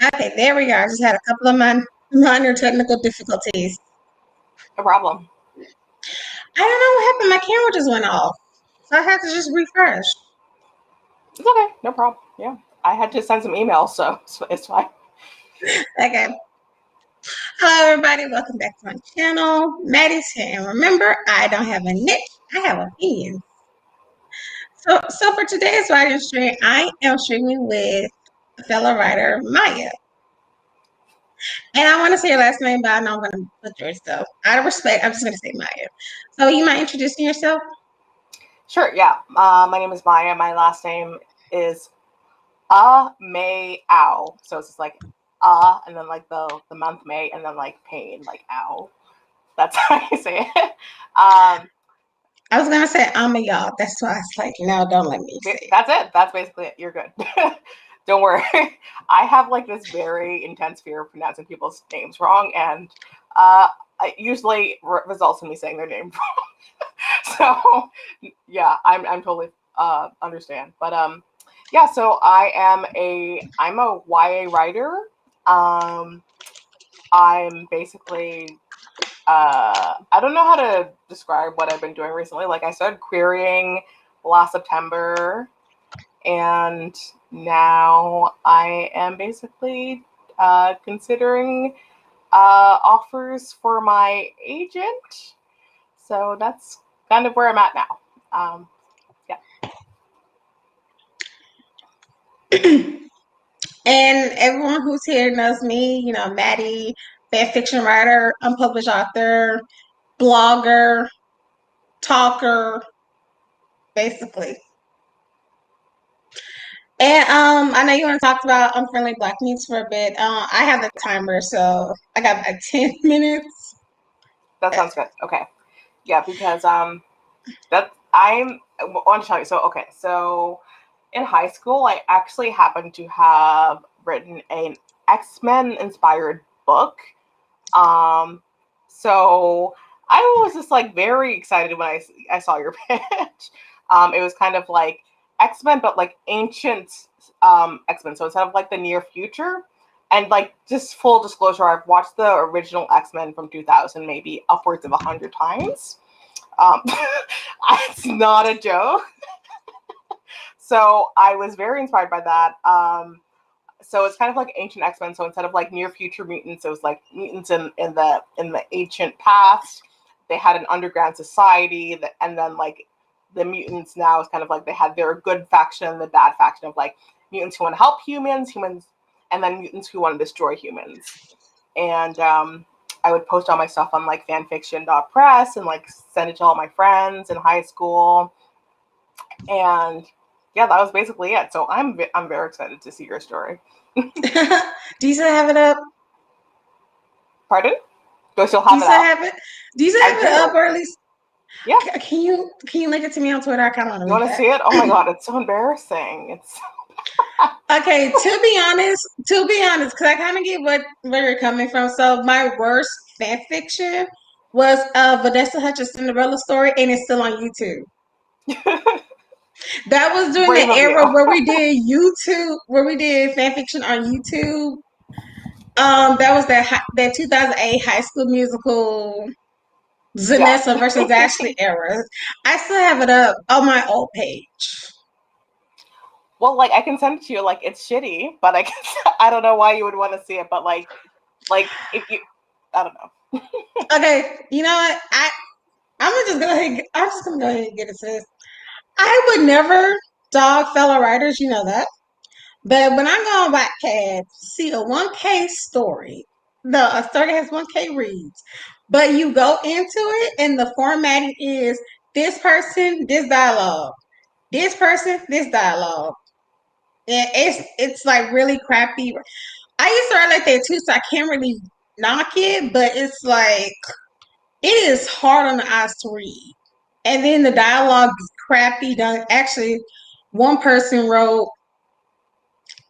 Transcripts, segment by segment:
Okay, there we are. I just had a couple of minor technical difficulties. No problem. I don't know what happened. My camera just went off. So I had to just refresh. It's okay. No problem. Yeah. I had to send some emails, so it's fine. Okay. Hello, everybody. Welcome back to my channel. Maddie's here. And remember, I don't have a niche. I have opinions. So for today's writing stream, I am streaming with fellow writer Maya. And I want to say your last name, but I know I'm going to butcher it. So out of respect, I'm just going to say Maya. So you mind introducing yourself? Sure. Yeah. My name is Maya. My last name is Ameyaw. So it's just like and then like the month May, and then like pain, like ow. That's how you say it. I was going to say Ameya. That's why I was like, no, don't let me say it. That's it. That's basically it. You're good. Don't worry. I have like this very intense fear of pronouncing people's names wrong, and it usually results in me saying their name wrong. So yeah, I'm totally understand. But yeah. So I'm a YA writer. I'm basically I don't know how to describe what I've been doing recently. Like I started querying last September, and now I am basically considering offers for my agent. So that's kind of where I'm at now. Yeah. And everyone who's here knows me, you know, Maddie, fan fiction writer, unpublished author, blogger, talker, basically. And I know you want to talk about Unfriendly Black Mutes for a bit. I have the timer, so I got like 10 minutes. That sounds good. Okay. Yeah, because that I want to tell you. So okay, so in high school, I actually happened to have written an X-Men inspired book. So I was just like very excited when I saw your pitch. It was kind of like X-Men, but like ancient X-Men. So instead of like the near future, and like just full disclosure, I've watched the original X-Men from 2000 maybe upwards of 100 times. It's not a joke. So I was very inspired by that. So it's kind of like ancient X-Men. So instead of like near future mutants, it was like mutants in the ancient past. They had an underground society, and then like the mutants now is kind of like they had their good faction and the bad faction of like mutants who want to help humans, and then mutants who want to destroy humans. And I would post all my stuff on like fanfiction.press and like send it to all my friends in high school. And yeah, that was basically it. So I'm very excited to see your story. Do you still have it up? Pardon? Do I still Do have you it still up? have it? Do you still have it up, or at least? Yeah. Can you link it to me on Twitter? I kind of want to You read want to that. see it? Oh my god, it's so embarrassing. It's Okay, to be honest, because I kind of get where you're coming from. So my worst fan fiction was Vanessa Hutchins' Cinderella story, and it's still on YouTube. That was during brave the of era you. where we did YouTube, where we did fan fiction on YouTube. That was that 2008 High School Musical Yeah. Zanessa versus Ashley era. I still have it up on my old page. Well, like I can send it to you. Like it's shitty, but I don't know why you would want to see it. But like if you, I don't know. Okay, you know what? I'm just gonna go ahead and get it, sis. I would never dog fellow writers, you know that. But when I go on Wattpad, see a 1K story, a story has 1K reads, but you go into it and the formatting is this person, this dialogue, this person, this dialogue. And it's like really crappy. I used to write like that too, so I can't really knock it, but it's like it is hard on the eyes to read. And then the dialogue is crappy. Done. Actually, one person wrote,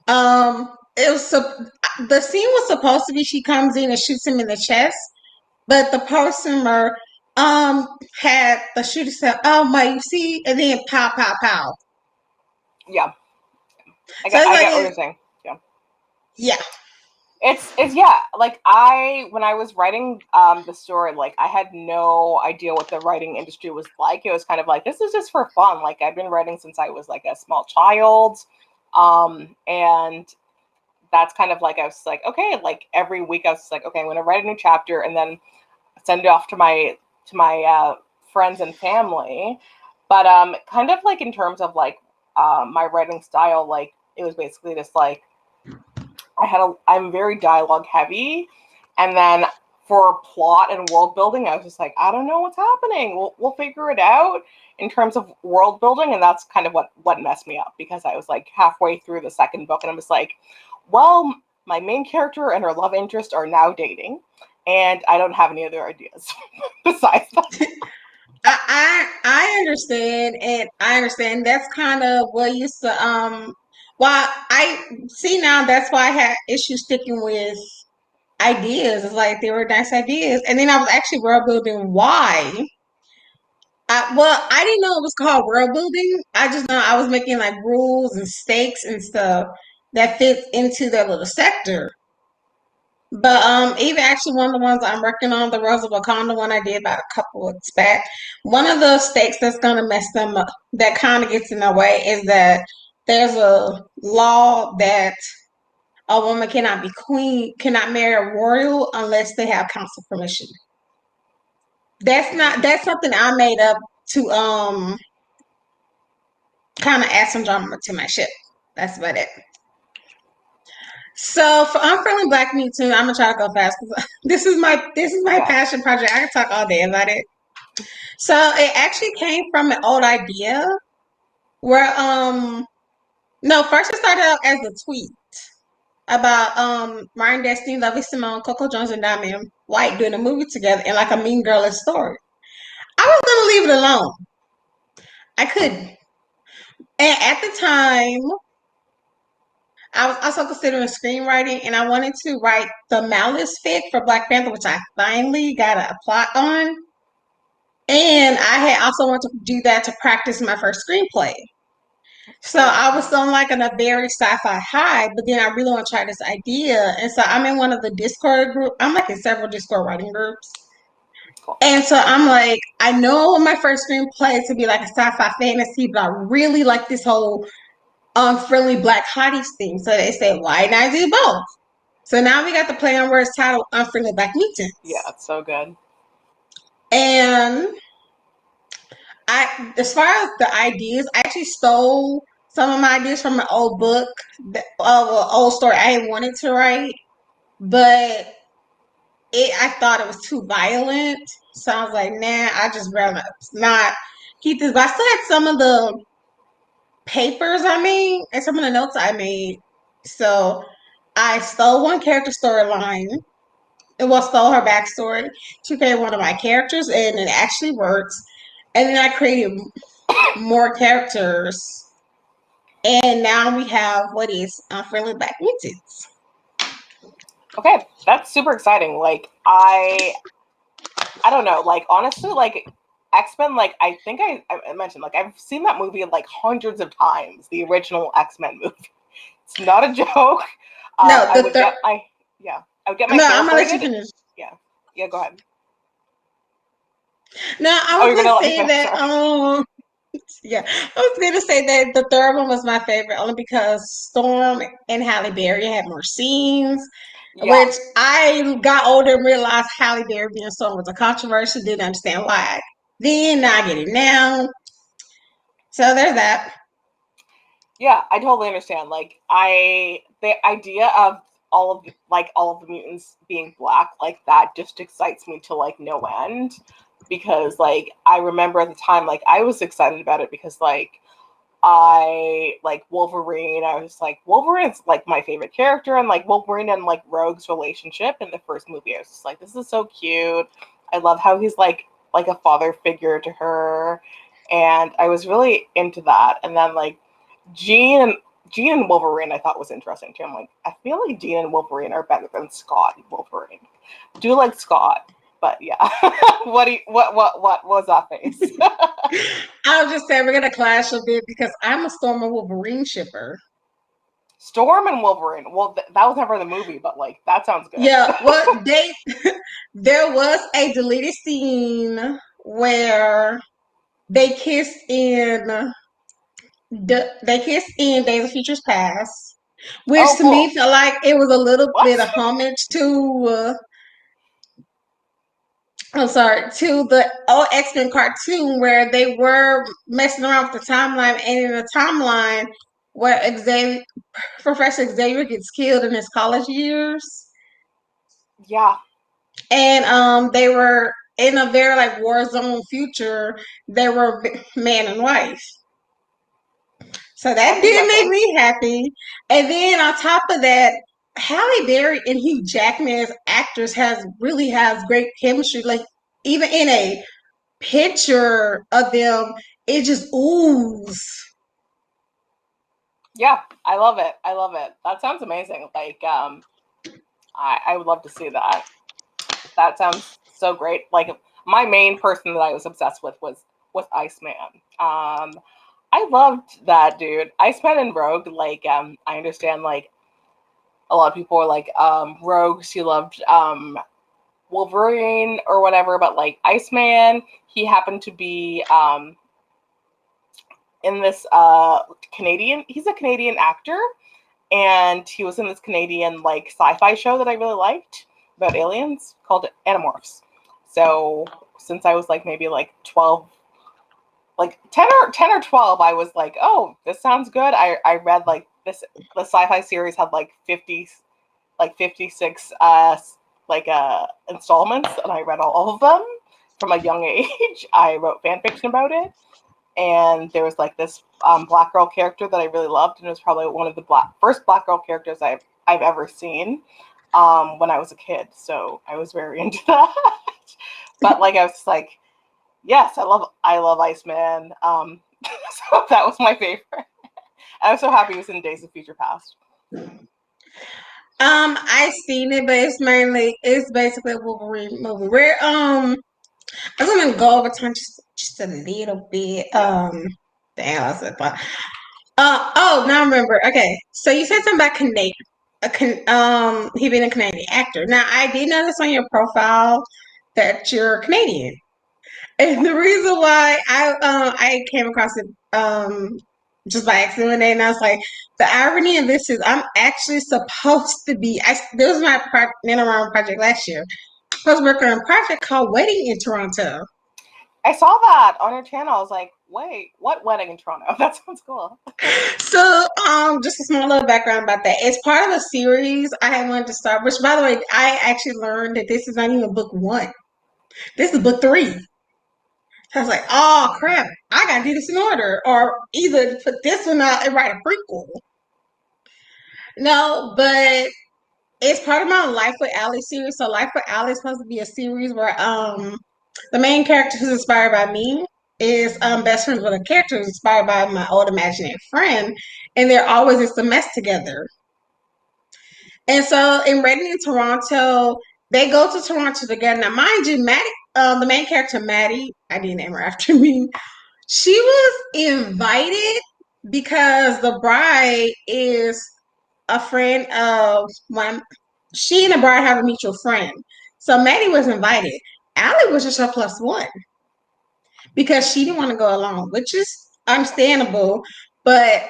it was the scene was supposed to be she comes in and shoots him in the chest, but the person had the shooter said, "Oh my, you see," and then pow, pow, pow. Yeah, So it's I like, get what you're saying. Yeah. yeah. It's yeah, like when I was writing the story, like I had no idea what the writing industry was like. It was kind of like, this is just for fun. Like I've been writing since I was like a small child. And that's kind of like, I was like, okay, like every week I was like, okay, I'm gonna write a new chapter and then send it off to my friends and family. But kind of like in terms of like my writing style, like it was basically just like I'm very dialogue heavy, and then for plot and world building, I was just like, I don't know what's happening. We'll figure it out in terms of world building, and that's kind of what messed me up, because I was like halfway through the second book, and I was like, well, my main character and her love interest are now dating, and I don't have any other ideas besides that. I understand, and I understand that's kind of what used to why I see now. That's why I had issues sticking with ideas. It's like they were nice ideas, and then I was actually world building. Why? I didn't know it was called world building. I just know I was making like rules and stakes and stuff that fits into their little sector. But even actually one of the ones I'm working on, the Rose of Wakanda one I did about a couple of weeks back, one of the stakes that's gonna mess them up that kind of gets in their way is that there's a law that a woman cannot be queen, cannot marry a royal unless they have council permission. That's something I made up to kind of add some drama to my ship. That's about it. So for Unfriendly Black Mutant, I'm gonna try to go fast because this is my Okay. passion project. I can talk all day about it. So it actually came from an old idea where no, first it started out as a tweet about Martin Destiny, Lovey Simone, Coco Jones, and Diamond White doing a movie together in like a mean girlish story. I was gonna leave it alone. I couldn't. And at the time, I was also considering screenwriting, and I wanted to write the Malice fic for Black Panther, which I finally got a plot on. And I had also wanted to do that to practice my first screenplay. So Cool. I was on like on a very sci-fi high, but then I really want to try this idea. And so I'm in one of the Discord group. I'm like in several Discord writing groups. Cool. And so I'm like, I know my first screenplay to be like a sci-fi fantasy, but I really like this whole unfriendly black hotties thing. So they said, why not do both? So now we got the play on words titled Unfriendly Black Yeah, Mutants. it's so good. And as far as the ideas, I actually stole some of my ideas from an old book, an old story I wanted to write, but I thought it was too violent. So I was like, nah, I just rather not keep this. But I still had some of the papers I made and some of the notes I made. So I stole one character storyline. It was stole her backstory to create one of my characters, and it actually works. And then I created more characters, and now we have what is Unfriendly Black Mutants. Okay, that's super exciting. Like I don't know, like honestly, like X-Men, like I think I mentioned, like I've seen that movie like hundreds of times, the original X-Men movie. It's not a joke. No, I would get my yeah, I would get my no, hair I'm gonna let you braided. finish. Yeah. Yeah, go ahead. No, I Oh, was you're gonna gonna let me say finish, that. sorry. Yeah, I was gonna say that the third one was my favorite only because Storm and Halle Berry had more scenes. Yeah. Which I got older and realized Halle Berry being Storm was a controversy. Didn't understand why. Then now I get it now. So there's that. Yeah, I totally understand. Like the idea of all of the mutants being black, like that just excites me to like no end, because like I remember at the time, like I was excited about it because like I like Wolverine. I was like, Wolverine's like my favorite character, and like Wolverine and like Rogue's relationship in the first movie, I was just like, this is so cute. I love how he's like a father figure to her, and I was really into that. And then like Jean and Jean and Wolverine, I thought was interesting too. I'm like, I feel like Jean and Wolverine are better than Scott and Wolverine. I do like Scott, but yeah. What was that face? I was just saying we're gonna clash a bit because I'm a Storm and Wolverine shipper. Storm and Wolverine. Well, that was never the movie, but like that sounds good. Yeah, well, there was a deleted scene where they kissed in they kissed in Days of Futures Past, which Oh, to me cool. felt like it was a little bit What? of homage to I'm sorry, to the old X-Men cartoon where they were messing around with the timeline, and in the timeline where Professor Xavier gets killed in his college years, Yeah. and they were in a very like war zone future. They were man and wife, so that That's did make interesting. me happy. And then on top of that, Halle Berry and Hugh Jackman as actors has great chemistry. Like even in a picture of them, it just oozes. Yeah, I love it. I love it. That sounds amazing. Like, I would love to see that. That sounds so great. Like, my main person that I was obsessed with was Iceman. I loved that dude. Iceman and Rogue. Like, I understand. Like, a lot of people are like, Rogue. She loved Wolverine or whatever, but like Iceman, he happened to be in this Canadian. He's a Canadian actor, and he was in this Canadian like sci-fi show that I really liked about aliens called Animorphs. So since I was like maybe like 12, like 10 or 12, I was like, oh, this sounds good. I read like the sci-fi series had like 56 installments, and I read all of them from a young age. I wrote fan fiction about it, and there was like this black girl character that I really loved, and it was probably one of the first black girl characters I've ever seen when I was a kid. So I was very into that. But like I was just like, yes, I love Iceman. So that was my favorite. I was so happy he was in Days of Future Past. I seen it, but it's basically a Wolverine movie. Where I'm gonna go over time just a little bit. Damn, I said fun. Oh, now I remember. Okay, so you said something about Canadian. He being a Canadian actor. Now I did notice on your profile that you're Canadian. And the reason why I came across it just by accident, and I was like, the irony of this is I'm actually supposed to be. This was my NaNoWriMo project last year. I was working on a project called Wedding in Toronto. I saw that on your channel. I was like, wait, what wedding in Toronto? That sounds cool. So just a small little background about that. It's part of a series I had wanted to start. Which, by the way, I actually learned that this is not even book one. This is book three. I was like, oh crap, I gotta do this in order, or either put this one out and write a prequel. No, but it's part of my Life with Allie series. So Life with Allie is supposed to be a series where the main character who's inspired by me is best friends with a character who's inspired by my old imaginary friend, and they're always in some mess together. And so in Reading in Toronto, they go to Toronto together. Now, mind you, Maddie, the main character Maddie, I didn't name her after me. She was invited because the bride is a friend of one. She and the bride have a mutual friend. So Maddie was invited. Allie was just her plus one because she didn't want to go alone, which is understandable. But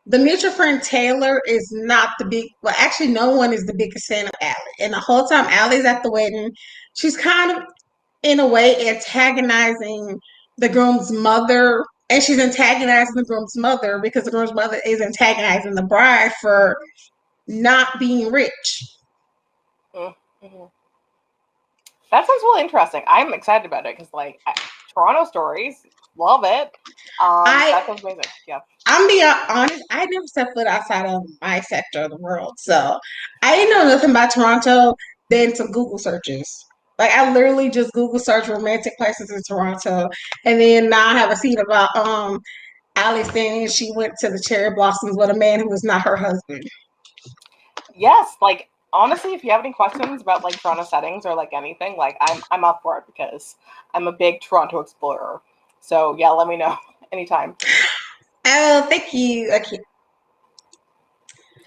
the mutual friend Taylor is not the big, well, actually, no one is the biggest fan of Allie. And the whole time Allie's at the wedding, she's kind of, in a way, antagonizing the groom's mother. And she's antagonizing the groom's mother because the groom's mother is antagonizing the bride for not being rich. Mm-hmm. That sounds really interesting. I'm excited about it because, like, Toronto stories, love it. I That sounds amazing. Yeah. I'm being honest, I never set foot outside of my sector of the world. So I didn't know nothing about Toronto than some Google searches. Like I literally just Google search romantic places in Toronto, and then now I have a scene about Alice saying she went to the cherry blossoms with a man who was not her husband. Yes, like honestly, if you have any questions about like Toronto settings or like anything, like I'm up for it because I'm a big Toronto explorer. So yeah, let me know anytime. Oh, thank you. Okay.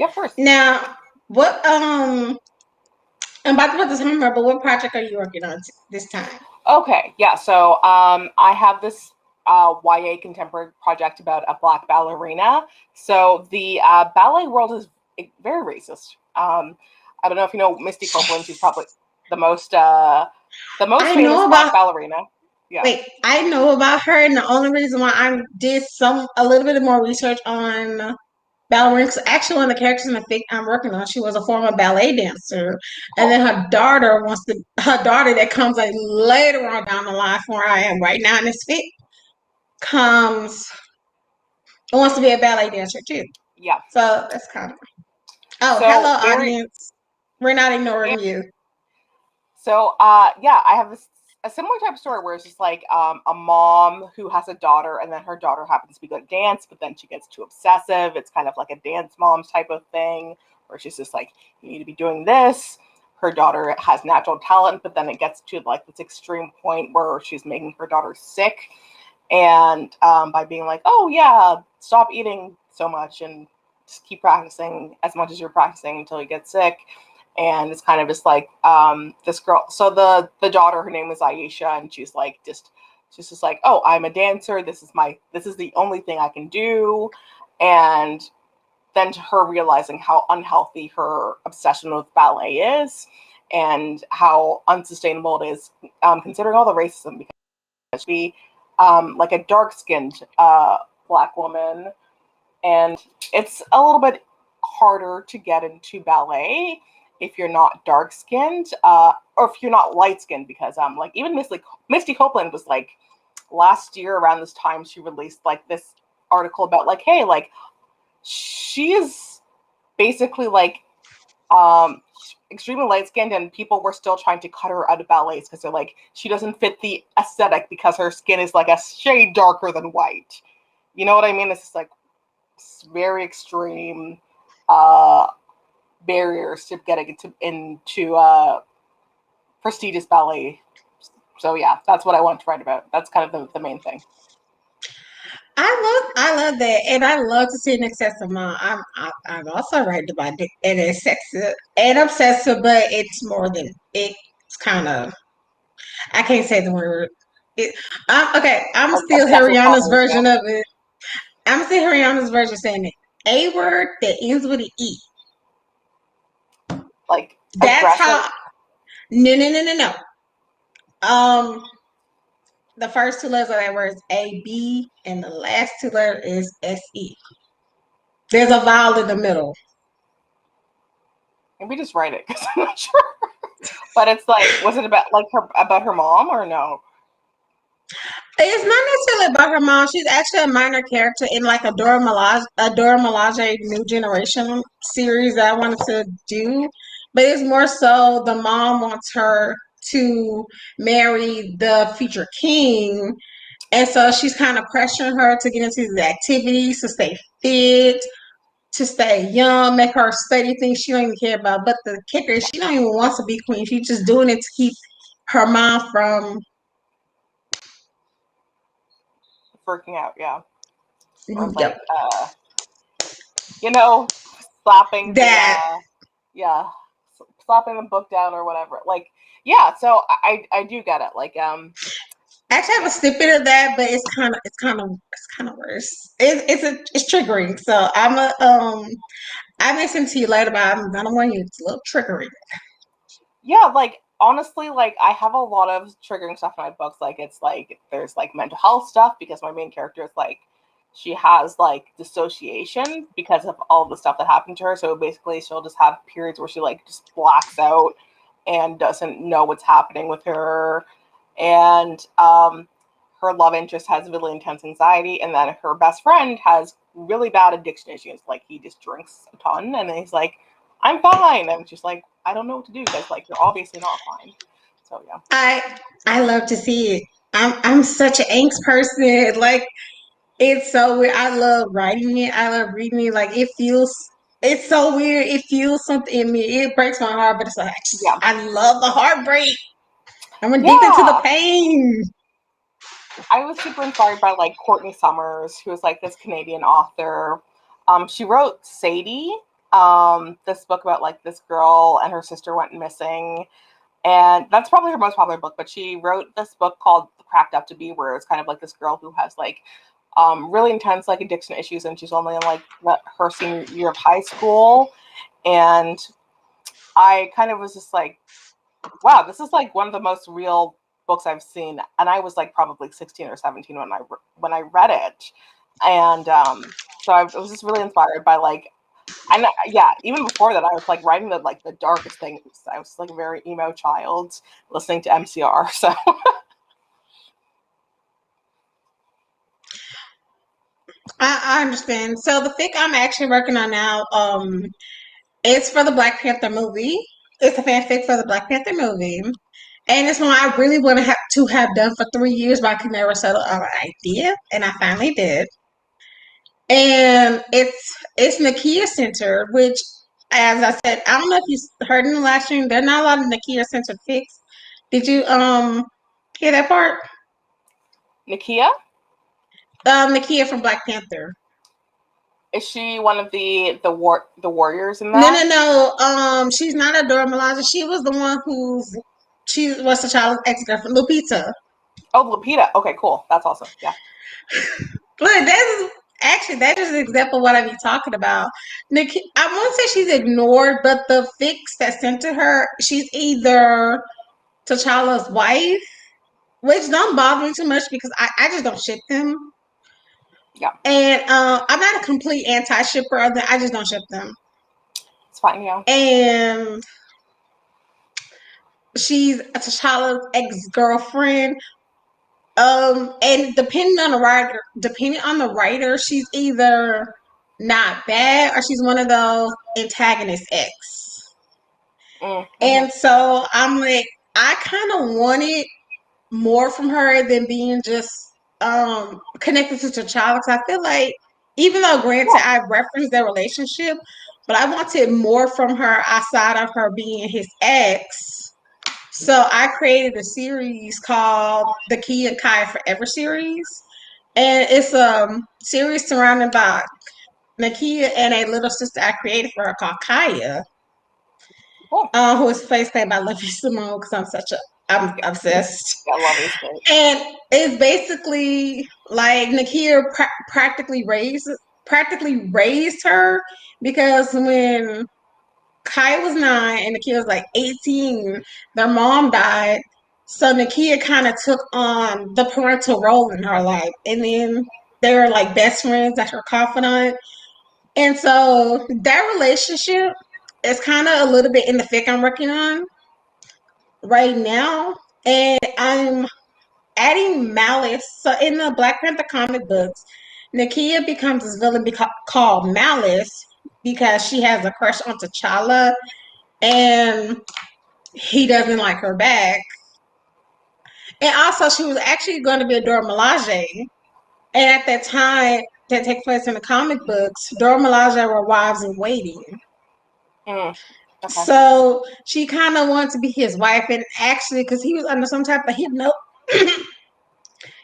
Yeah, of course. Now, what I'm about to put this homework, but what project are you working on this time? Okay, yeah. So I have this YA contemporary project about a black ballerina. So the ballet world is very racist. I don't know if you know Misty Copeland. She's probably the most uh, the most I famous know black about ballerina. Yeah. Wait, I know about her, and the only reason why I did a little bit more research on ballerinas, actually one of the characters in the fic I'm working on, she was a former ballet dancer, and Cool. then her daughter that comes like later on down the line from where I am right now in this fic comes wants to be a ballet dancer too. Yeah. So that's kind of oh, hello So very audience, we're not yeah. ignoring you. So yeah, I have a similar type of story where it's just like a mom who has a daughter, and then her daughter happens to be good at dance, but then she gets too obsessive. It's kind of like a dance mom's type of thing, where she's just like, you need to be doing this. Her daughter has natural talent, but then it gets to like this extreme point where she's making her daughter sick, and by being like, oh yeah, stop eating so much and just keep practicing as much as you're practicing until you get sick. And it's kind of just like this girl. So the daughter, her name is Aisha, and she's just like, oh, I'm a dancer. This is the only thing I can do. And then to her realizing how unhealthy her obsession with ballet is, and how unsustainable it is, considering all the racism, because she like a dark skinned black woman, and it's a little bit harder to get into ballet if you're not dark skinned, or if you're not light skinned, because like even Misty Copeland was like last year around this time she released like this article about like, hey, like she is basically like um extremely light skinned, and people were still trying to cut her out of ballets because they're like, she doesn't fit the aesthetic because her skin is like a shade darker than white. You know what I mean? It's just like very extreme uh, barriers to getting into prestigious ballet. So yeah, that's what I wanted to write about. That's kind of the main thing. I love that, and I love to see an excessive mom. I'm also right about it, and excessive and obsessive, but it's more than it's kind of. I can't say the word. Okay, I'm Like still obsessed with Harriana's colors, yeah. version of it. I'm still Harriana's version saying it. A word that ends with an E. Like That's aggressive. how. No, no, no, no, no. The first two letters of that word is A B, and the last two letters is S E. There's a vowel in the middle. Maybe just write it because I'm not sure. But it's like, was it about her mom or no? It's not necessarily about her mom. She's actually a minor character in like a Dora Milaje New Generation series that I wanted to do. But it's more so the mom wants her to marry the future king. And so she's kind of pressuring her to get into these activities, to stay fit, to stay young, make her study things she don't even care about. But the kicker is she don't even want to be queen. She's just doing it to keep her mom from Freaking out, yeah. Or yep, like you know, slapping the that. yeah, slapping the book down or whatever. Like yeah, so I do get it. Like I actually have yeah. a snippet of that, but it's kind of worse. It's triggering. So I may send to you later, but I'm gonna warn you, it's a little triggering. Yeah, like honestly, like I have a lot of triggering stuff in my books. Like it's like there's like mental health stuff because my main character is like she has like dissociation because of all the stuff that happened to her. So basically she'll just have periods where she like just blacks out and doesn't know what's happening with her. And her love interest has really intense anxiety, and then her best friend has really bad addiction issues. Like he just drinks a ton, and then he's like, "I'm fine." And she's like, "I don't know what to do because like you're obviously not fine." So yeah, I I love to see it. I'm such an angst person. Like it's so weird. I love writing it. I love reading it. Like it's so weird. It feels something in me. It breaks my heart, but it's like yeah, I love the heartbreak. I'm addicted to the yeah. pain. I was super inspired by like Courtney Summers, who is like this Canadian author. She wrote Sadie, This book about like this girl and her sister went missing, and that's probably her most popular book. But she wrote this book called Cracked Up to Be, where it's kind of like this girl who has like really intense like addiction issues, and she's only in like her senior year of high school. And I kind of was just like, wow, this is like one of the most real books I've seen. And I was like probably 16 or 17 when I read it. And so I was just really inspired by like, and yeah, even before that, I was like writing the darkest things. I was like a very emo child listening to MCR. So I understand. So the fic I'm actually working on now, it's for the Black Panther movie. It's a fanfic for the Black Panther movie. And it's one I really want to have done for 3 years, but I could never settle on an idea, and I finally did. And it's Nakia Center, which, as I said, I don't know if you heard in the last stream, there are not a lot of Nakia Center fics. Did you hear that part? Nakia, Nakia from Black Panther. is she one of the warriors in No, that? no, no. She's not a Dora Milaje. She was the one she was the child's ex girlfriend, Lupita. Oh, Lupita. Okay, cool. That's awesome. Yeah. Look, that is an example of what I be talking about. I won't say she's ignored, but the fix that sent to her, she's either T'Challa's wife, which don't bother me too much because I just don't ship them. Yeah. And I'm not a complete anti shipper of them. I just don't ship them. It's fine. Yeah. And she's T'Challa's ex girlfriend. And depending on the writer, she's either not bad or she's one of those antagonist X. Mm-hmm. And so I'm like, I kind of wanted more from her than being just connected to T'Challa. Because I feel like, even though granted Yeah. I referenced their relationship, but I wanted more from her outside of her being his ex. So I created a series called the Key and Kai Forever series. And it's a series surrounded by Nakia and a little sister I created for her called Kaya, Cool. who is played by Livy Simone because I'm Yeah. obsessed. Yeah. Love is great. And it's basically like Nakia practically raised her because when Kai was 9 and Nakia was like 18, their mom died. So Nakia kind of took on the parental role in her life. And then they were like best friends, that's her confidant. And so that relationship is kind of a little bit in the fic I'm working on right now. And I'm adding malice. So in the Black Panther comic books, Nakia becomes this villain called Malice because she has a crush on T'Challa and he doesn't like her back. And also, she was actually going to be a Dora Milaje. And at that time, that takes place in the comic books, Dora Milaje were wives in waiting. Mm. Okay. So she kind of wanted to be his wife, and actually, because he was under some type of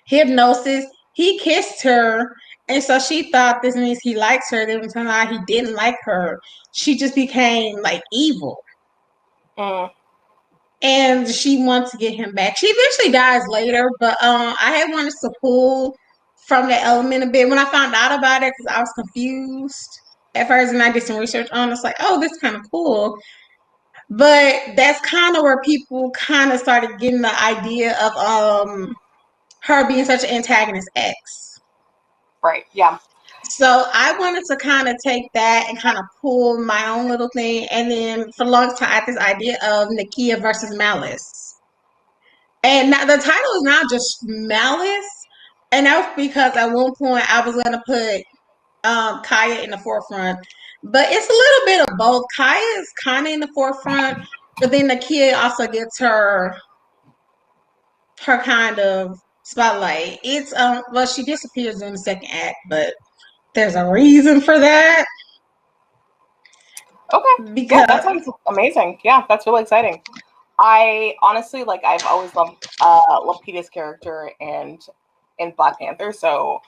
hypnosis, he kissed her, and so she thought this means he likes her. Then it turned out he didn't like her. She just became like evil. Mm. And she wants to get him back. She eventually dies later, but I had wanted to pull from that element a bit when I found out about it because I was confused at first, and I did some research on it. It's like, oh, this is kind of cool, but that's kind of where people kind of started getting the idea of her being such an antagonist X. Right. Yeah. So I wanted to kind of take that and kind of pull my own little thing, and then for a long time I had this idea of Nakia versus Malice. And now the title is now just Malice. And that was because at one point I was gonna put Kaya in the forefront. But it's a little bit of both. Kaya is kinda in the forefront, but then Nakia also gets her kind of spotlight. It's well she disappears in the second act, but there's a reason for that. Okay. Yeah, that Because sounds amazing. Yeah, that's really exciting. I honestly like. I've always loved Lupita's character and in Black Panther, so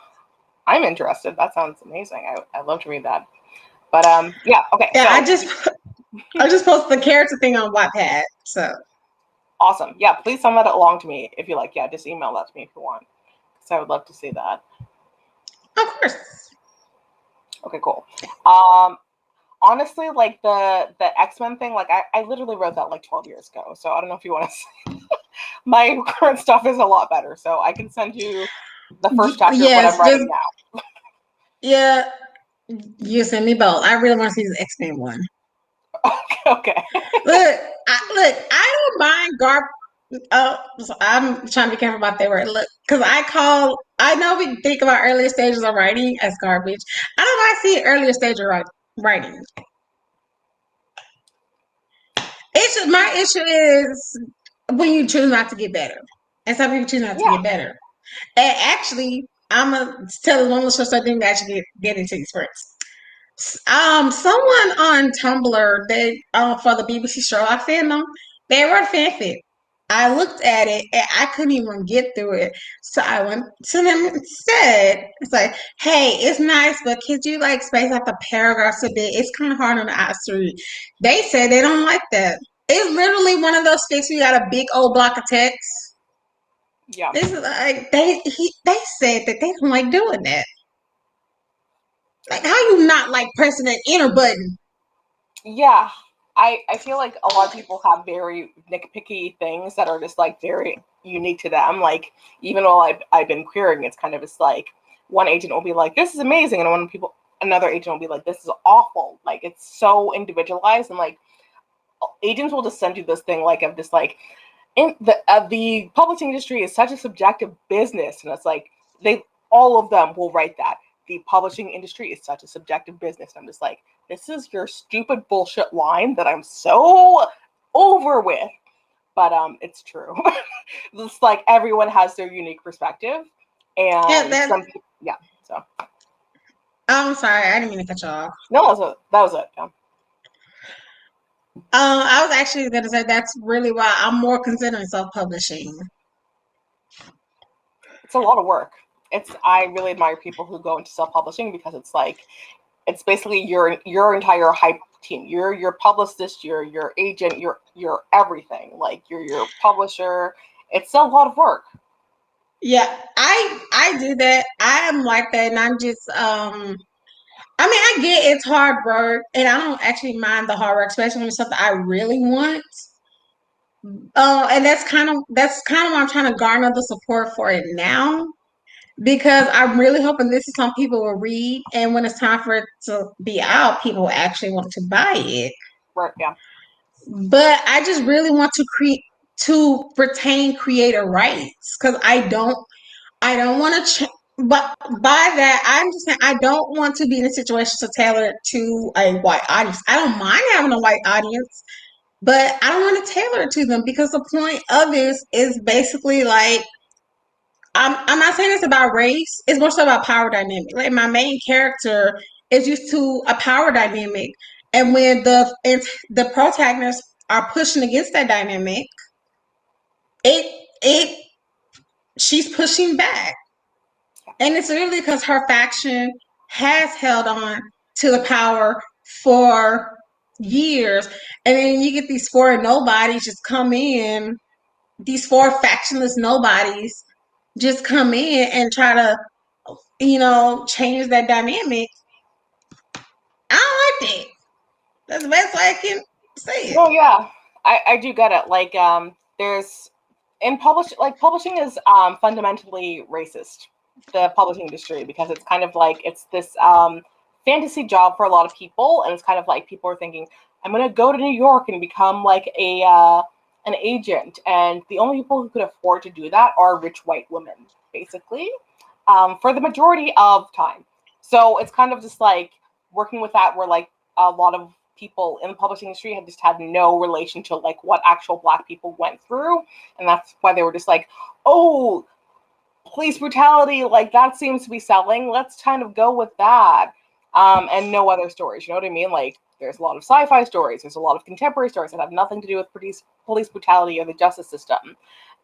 I'm interested. That sounds amazing. I love to read that. But yeah, okay, Yeah, so I just posted the character thing on Wattpad. So awesome. Yeah, please send that along to me if you like. Yeah, just email that to me if you want. So I would love to see that. of course. Okay, cool. Um, honestly, like the X-Men thing, like I literally wrote that like 12 years ago. So I don't know if you want to see. My current stuff is a lot better. So I can send you the first chapter of what I'm Yes, just writing now. yeah. You send me both. I really want to see this X Men one. Okay. Look. I don't mind so I'm trying to be careful about that word. Look, because I know we think about earlier stages of writing as garbage. I don't want to see earlier stage of writing. My issue is when you choose not to get better, and some people choose not to Yeah. get better. And actually, I'm gonna tell the one short thing that I should get into these first. Someone on Tumblr, they for the BBC show, I found them. They wrote fanfic. I looked at it and I couldn't even get through it. So I went to them and said, "It's like, hey, it's nice, but could you like space out the paragraphs a bit? It's kind of hard on the eyes to read." They said they don't like that. It's literally one of those things where you got a big old block of text. Yeah. This is like they said that they don't like doing that. Like, how you not like pressing that enter button? Yeah. I feel like a lot of people have very nitpicky things that are just like very unique to them. Like even though I've been querying, it's kind of just like one agent will be like, "This is amazing," and another agent will be like, "This is awful." Like it's so individualized, and like agents will just send you this thing like of just like in the publishing industry is such a subjective business, and it's like they all of them will write that the publishing industry is such a subjective business. I'm just like, this is your stupid bullshit line that I'm so over with, but it's true. It's like everyone has their unique perspective, Yeah, and that. some people, yeah. So I'm sorry, I didn't mean to cut you off. no, that was it. Yeah. I was actually gonna say that's really why I'm more considering self-publishing. It's a lot of work. I really admire people who go into self-publishing because it's like it's basically your entire hype team. You're your publicist, you're your agent, you're everything. Like you're your publisher. It's a lot of work. Yeah, I do that. I am like that, and I'm just I mean, I get it's hard work, and I don't actually mind the hard work, especially when it's something I really want. And that's kind of why I'm trying to garner the support for it now because I'm really hoping this is something people will read, and when it's time for it to be out, people will actually want to buy it. Right? Yeah. But I just really want to create to retain creator rights because I don't want to. But by that, I'm just saying I don't want to be in a situation to tailor it to a white audience. I don't mind having a white audience, but I don't want to tailor it to them because the point of this is basically like I'm not saying it's about race. It's more so about power dynamic. Like my main character is used to a power dynamic, and when the protagonists are pushing against that dynamic, it she's pushing back, and it's really because her faction has held on to the power for years, and then you get these four nobodies just come in, these four factionless nobodies just come in and try to change that dynamic. I don't like that. That's the best way I can say it. No, yeah, I do get it. Like, there's in publishing is fundamentally racist. The publishing industry because it's kind of like it's this fantasy job for a lot of people, and it's kind of like people are thinking, I'm gonna go to New York and become like a an agent, and the only people who could afford to do that are rich white women, basically, for the majority of time. So it's kind of just like working with that, where like a lot of people in the publishing industry had just had no relation to like what actual black people went through, and that's why they were just like, oh, police brutality, like that seems to be selling, let's kind of go with that, and no other stories, you know what I mean? Like there's a lot of sci-fi stories, there's a lot of contemporary stories that have nothing to do with police brutality or the justice system,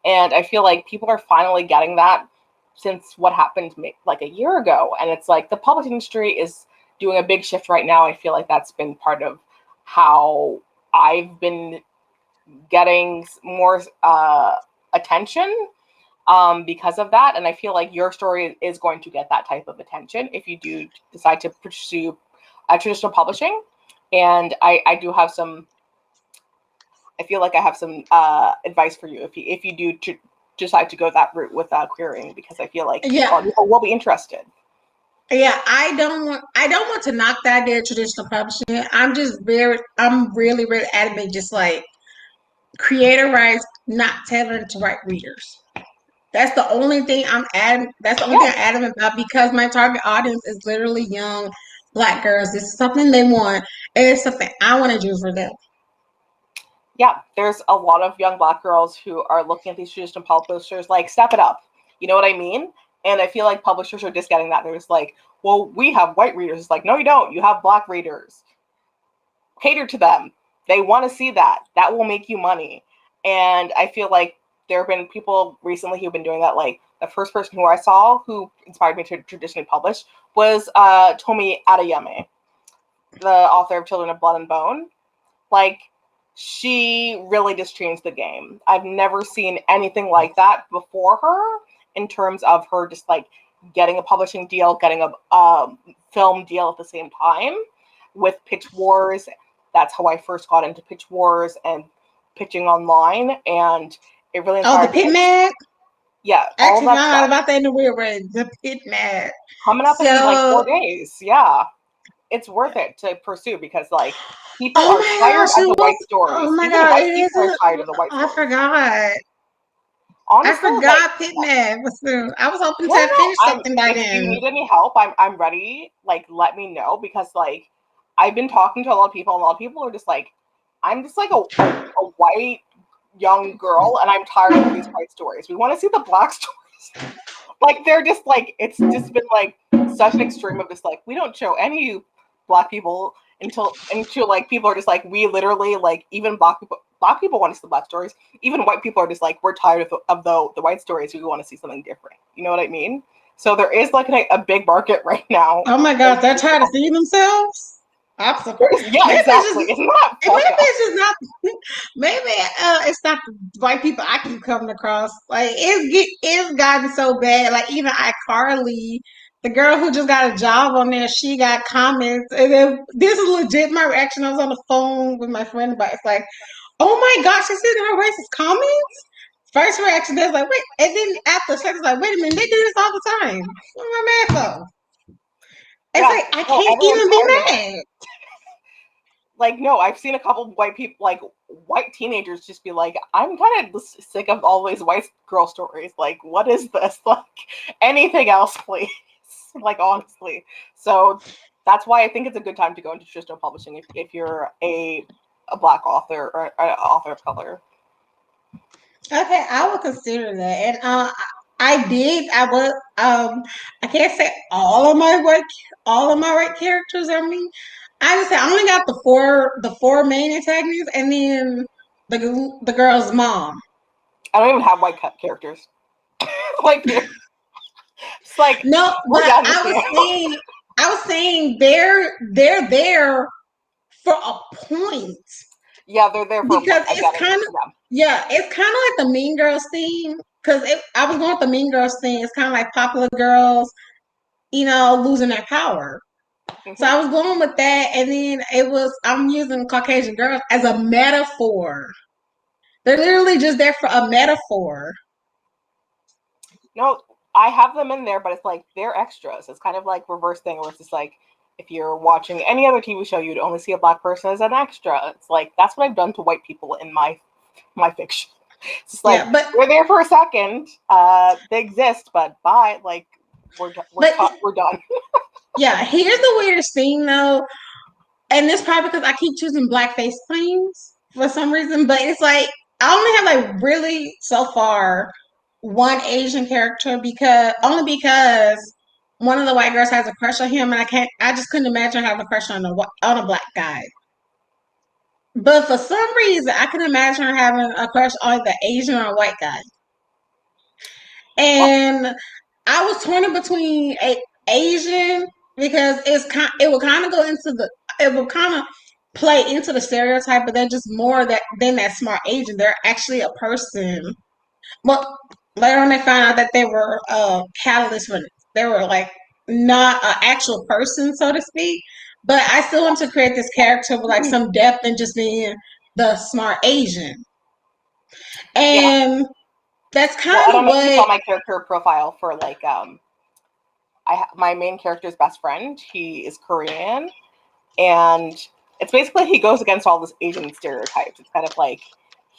and I feel like people are finally getting that since what happened like a year ago, and it's like the publishing industry is doing a big shift right now. I feel like that's been part of how I've been getting more attention because of that. And I feel like your story is going to get that type of attention if you do decide to pursue traditional publishing. And I do have some, I feel like I have some advice for you if you do decide to go that route with querying, because I feel like a Yeah, lot of people will be interested. yeah. I don't want to knock the idea of traditional publishing. I'm really, really adamant, just like creator rights not tailored to white readers. That's the only thing Yeah, I'm adamant about, because my target audience is literally young black girls. This is something they want, and it's something I want to do for them. yeah, there's a lot of young black girls who are looking at these traditional publishers like, step it up. You know what I mean? And I feel like publishers are just getting that. They're just like, well, we have white readers. It's like, no, you don't. You have black readers. Cater to them. They want to see that. That will make you money. And I feel like there have been people recently who've been doing that. Like the first person who I saw who inspired me to traditionally publish was Tomi Adeyemi, the author of Children of Blood and Bone. Like, she really just changed the game. I've never seen anything like that before her, in terms of her just like getting a publishing deal, getting a film deal at the same time with Pitch Wars. That's how I first got into Pitch Wars and pitching online, and it really Oh, the inspired me. Pit Mag. Yeah, I all of actually that found out stuff. about that in the weird way. The Pit Mag. Coming up in like So, 4 days. Yeah, it's worth it to pursue, because like people oh are my tired gosh, of it the was. white Oh stories. my Even god, it white is. people are tired of the white I stories. forgot. I Honestly, like, forgot Pit Mag was soon. I was hoping yeah, to no, finish I'm, something by if you then. need any help, I'm ready. Like, let me know, because like I've been talking to a lot of people, and a lot of people are just like, I'm just like a white young girl, and I'm tired of these white stories. We want to see the black stories. Like, they're just like, it's just been like such an extreme of just like, we don't show any black people until like people are just like, we literally, like, even black people want to see the black stories. Even white people are just like, we're tired of the white stories. We want to see something different. You know what I mean? So there is like a big market right now. Oh my gosh, they're tired of seeing themselves. I'm surprised. Yeah, Maybe it's exactly. just Isn't that maybe fucked up? it's just not. Maybe it's not the white people I keep coming across. Like it's gotten so bad. Like even iCarly, the girl who just got a job on there, she got comments, and then this is legit my reaction. I was on the phone with my friend about it. It's like, oh my gosh, she's sending her racist comments. First reaction is like, wait, and then after a second, it's like, wait a minute, they do this all the time. What am I mad for? It's Yeah. like I No, can't everyone's even be tired of it. mad. Like, no, I've seen a couple of white people, like white teenagers, just be like, I'm kind of sick of all these white girl stories. Like, what is this? Like, anything else, please. Like, honestly. So that's why I think it's a good time to go into traditional publishing if you're a black author or an author of color. Okay, I will consider that. And I did. I was. I can't say all of my white characters are me. I just say I only got the four main antagonists, and then the girl's mom. I don't even have white characters. Like, it's like, No, we're but done with you. I was saying they're there for a point. Yeah, they're there for a Because point. I get it. Yeah. it's kind of like the Mean Girls theme. Because I was going with the Mean Girls thing. It's kind of like popular girls, losing their power. So Hmm. I was going with that, and then I'm using Caucasian girls as a metaphor. They're literally just there for a metaphor. No, I have them in there, but it's like they're extras. It's kind of like reverse thing where it's just like, if you're watching any other TV show, you'd only see a black person as an extra. It's like that's what I've done to white people in my fiction. It's just like Yeah, but they're there for a second. They exist, but bye. Like but we're done. yeah, here's the weirdest thing though, and this probably because I keep choosing blackface queens for some reason. But it's like I only have like really so far one Asian character because one of the white girls has a crush on him, and I just couldn't imagine having a crush on a black guy. But for some reason, I can imagine her having a crush on the Asian or white guy. Well, And I was torn between Asian. because it will kind of go into the it will kind of play into the stereotype, but they're just more that than that smart agent. They're actually a person. Well, later on they found out that they were catalysts for they were like not an actual person, so to speak. But I still want to create this character with like some depth and just being the smart Asian. Yeah. And that's Well, I kind of don't know if you what saw my character profile for like my main character's best friend. He is Korean, and it's basically he goes against all this Asian stereotypes. It's kind of like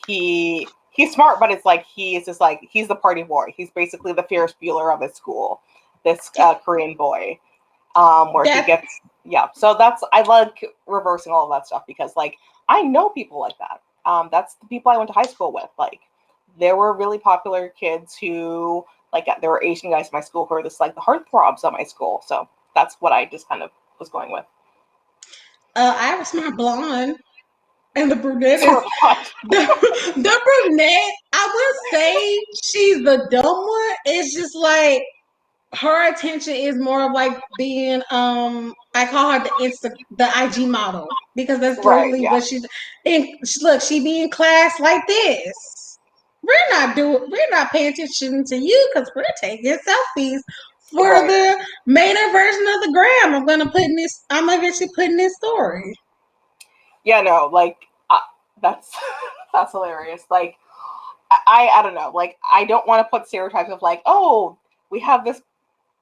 he's smart, but it's like he's just like he's the party boy. He's basically the Ferris Bueller of his school. This Korean boy, where he that gets yeah. So that's I like reversing all of that stuff because like I know people like that. That's the people I went to high school with. Like there were really popular kids who like there were Asian guys in my school who were just like the heartthrobs at my school. So that's what I just kind of was going with. I have a smart blonde, and the brunette is Sort of what? the brunette. I would say she's the dumb one. It's just like her attention is more of like being I call her the IG model because that's Right, literally yeah. what she's in. Look, she be in class like this. We're not paying attention to you because we're taking selfies for Right. the meta version of the gram. I'm eventually putting this story. Yeah, no, like that's that's hilarious. Like I don't know. Like I don't want to put stereotypes of like, oh, we have this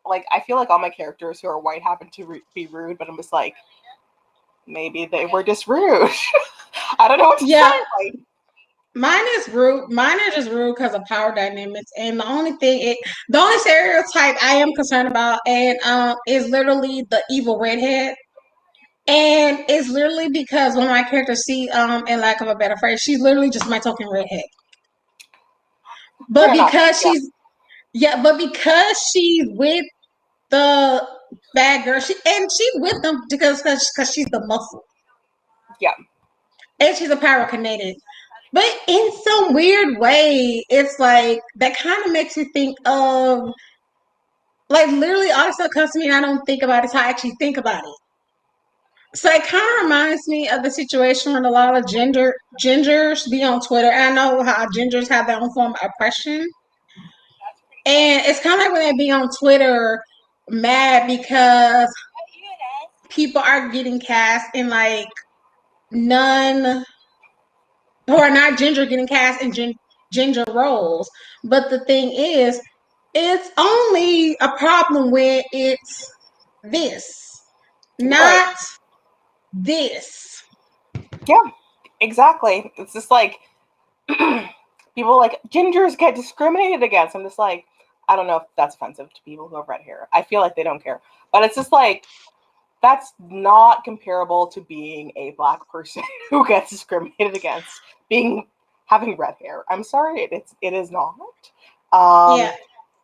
like I feel like all my characters who are white happen to be rude, but I'm just like maybe they were just rude. I don't know what to say. Yeah, Like mine is rude. Mine are just rude because of power dynamics. And the only stereotype I am concerned about, and is literally the evil redhead. And it's literally because one of my characters, in lack of a better phrase, she's literally just my token redhead. But fair enough. because Yeah. because she's with the bad girl, she's with them because she's the muscle Yeah. and she's a pyrokinetic. But in some weird way, it's like that kind of makes you think of like literally all the stuff comes to me and I don't think about it, so I actually think about it. So it kind of reminds me of the situation when a lot of gingers be on Twitter. And I know how gingers have their own form of oppression. And it's kind of like when they be on Twitter mad because people are getting cast in like none who are not ginger getting cast in ginger roles. But the thing is, it's only a problem when it's this, Right. not this. Yeah. Exactly. It's just like people like gingers get discriminated against. I'm just like, I don't know if that's offensive to people who have red hair. I feel like they don't care. But it's just like that's not comparable to being a black person who gets discriminated against being having red hair. I'm sorry, it is not. Um, Yeah,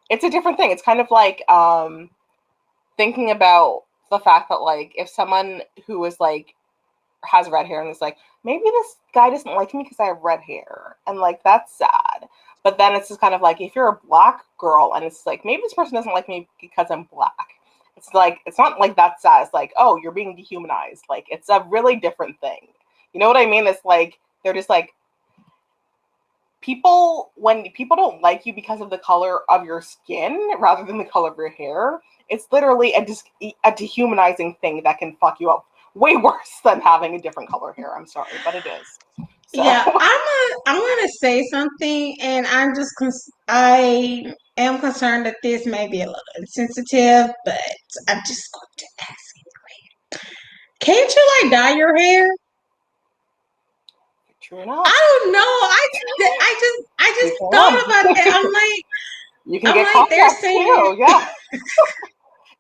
it's a different thing. It's kind of like thinking about the fact that like if someone who is like has red hair and it's like maybe this guy doesn't like me because I have red hair and like that's sad. But then it's just kind of like if you're a black girl and it's like maybe this person doesn't like me because I'm black. It's like it's not like that sad. It's like oh you're being dehumanized. Like it's a really different thing. You know what I mean? It's like they're just like people when people don't like you because of the color of your skin rather than the color of your hair. It's literally a dehumanizing thing that can fuck you up way worse than having a different color hair. I'm sorry, but it is. So yeah. I'm gonna say something, and I am concerned that this may be a little insensitive, but I'm just going to ask you. Can't you like dye your hair? true enough, I don't know. I you just thought about that. can. You can I'm get like they're contacts saying, too. Yeah,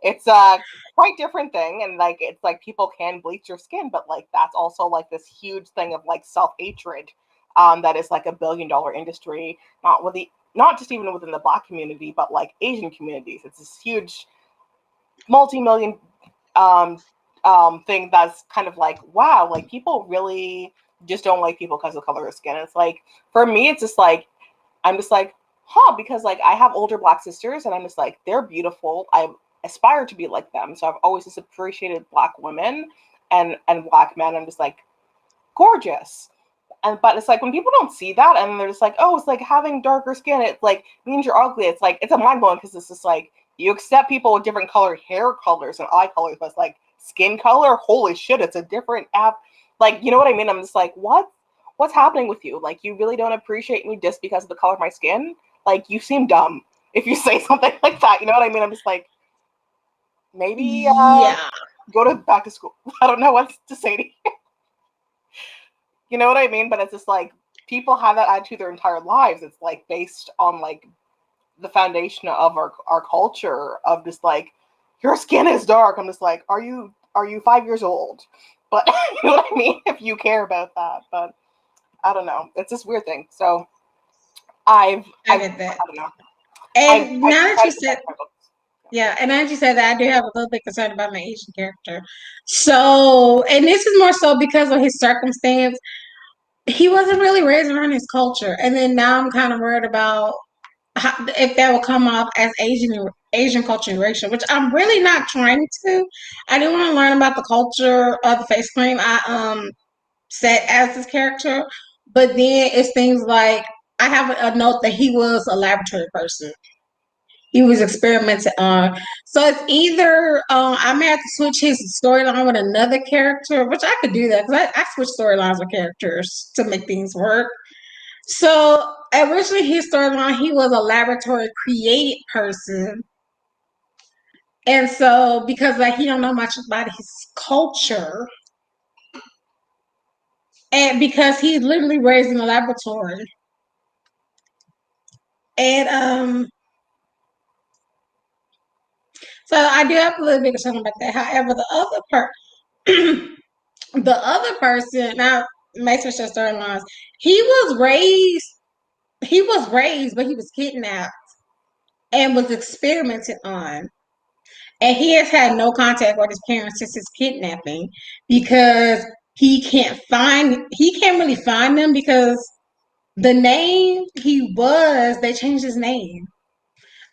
it's a quite different thing, and like it's like people can bleach your skin, but like that's also like this huge thing of like self hatred, that is like $1 billion industry, not just even within the black community, but like Asian communities. It's this huge multi-million um thing that's kind of like wow, like people really just don't like people because of the color of skin. It's like for me, it's just like I'm just like, huh, because like I have older black sisters and I'm just like, they're beautiful. aspire to be like them. So I've always just appreciated Black women and Black men. I'm just like gorgeous. And but it's like when people don't see that and they're just like, oh, it's like having darker skin. It like means you're ugly. It's like it's a mind blowing because it's just like you accept people with different colored hair colors and eye colors, but it's like skin color. Holy shit, it's a different app. Like you know what I mean? I'm just like, what? What's happening with you? Like you really don't appreciate me just because of the color of my skin? Like you seem dumb if you say something like that. You know what I mean? I'm just like maybe Yeah. go to back to school. I don't know what to say to you. You know what I mean? But it's just like people have that attitude their entire lives. It's like based on like the foundation of our culture of just like your skin is dark. I'm just like, are you 5 years old? But you know what I mean? If you care about that, but I don't know. It's this weird thing. So I I get that. don't know. And I've now that you decided to said, back my books. yeah, and now that you said that, I do have a little bit concerned about my Asian character. So, and this is more so because of his circumstance. He wasn't really raised around his culture, and then now I'm kind of worried about if that will come off as Asian culture and racial, which I'm really not trying to. I do want to learn about the culture of the face cream I set as this character, but then it's things like I have a note that he was a laboratory person. He was experimented on. So it's either I may have to switch his storyline with another character, which I could do that because I switch storylines with characters to make things work. So originally his storyline, he was a laboratory created person. And so because like he don't know much about his culture and because he's literally raised in a laboratory. And so I do have a little bit of something about that. However, the other person now makes for sure storylines. He was raised but he was kidnapped and was experimented on. And he has had no contact with his parents since his kidnapping because he can't really find them because the name they changed his name.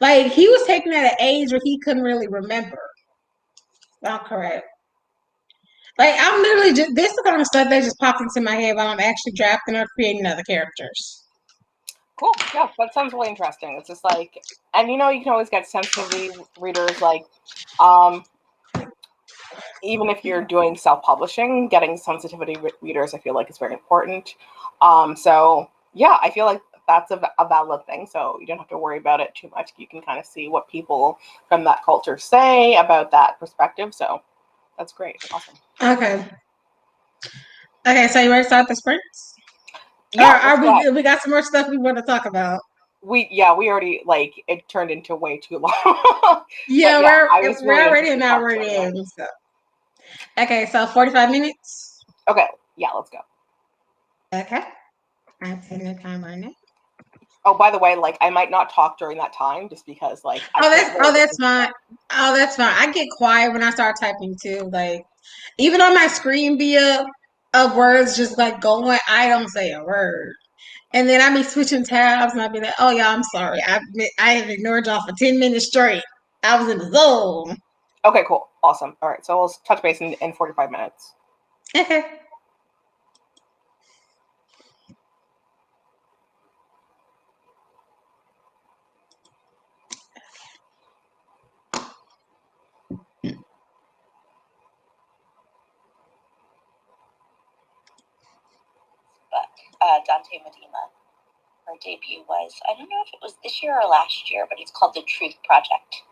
Like he was taken at an age where he couldn't really remember. Not correct. Like I'm literally just this is the kind of stuff that just pops into my head while I'm actually drafting or creating other characters. Cool. Yeah, that sounds really interesting. It's just like, and you can always get sensitivity readers like, um, even if you're doing self-publishing, getting sensitivity readers, I feel like is very important. So yeah, I feel like that's a valid thing. So you don't have to worry about it too much. You can kind of see what people from that culture say about that perspective. So that's great. Awesome. Okay. Okay, so you ready to start the sprints? Or Yeah, let's are go ahead. we got some more stuff we want to talk about? We already like it turned into way too long. But Yeah, yeah, I was we're really already interested an to hour talk about it. in. So. Okay, so 45 minutes. Okay, yeah, let's go. Okay. I'm setting the timer now. Oh, by the way, like I might not talk during that time just because like I Oh, can't really that's listen to fine. it. Oh, that's fine. I get quiet when I start typing too. Like even on my screen via of words just like going, I don't say a word. And then I be switching tabs and I be like, oh yeah, I'm sorry. I have ignored y'all for 10 minutes straight. I was in the zone. Okay, cool. Awesome. All right, so we'll touch base in 45 minutes. Okay. But Dante Medina, her debut was, I don't know if it was this year or last year, but it's called The Truth Project.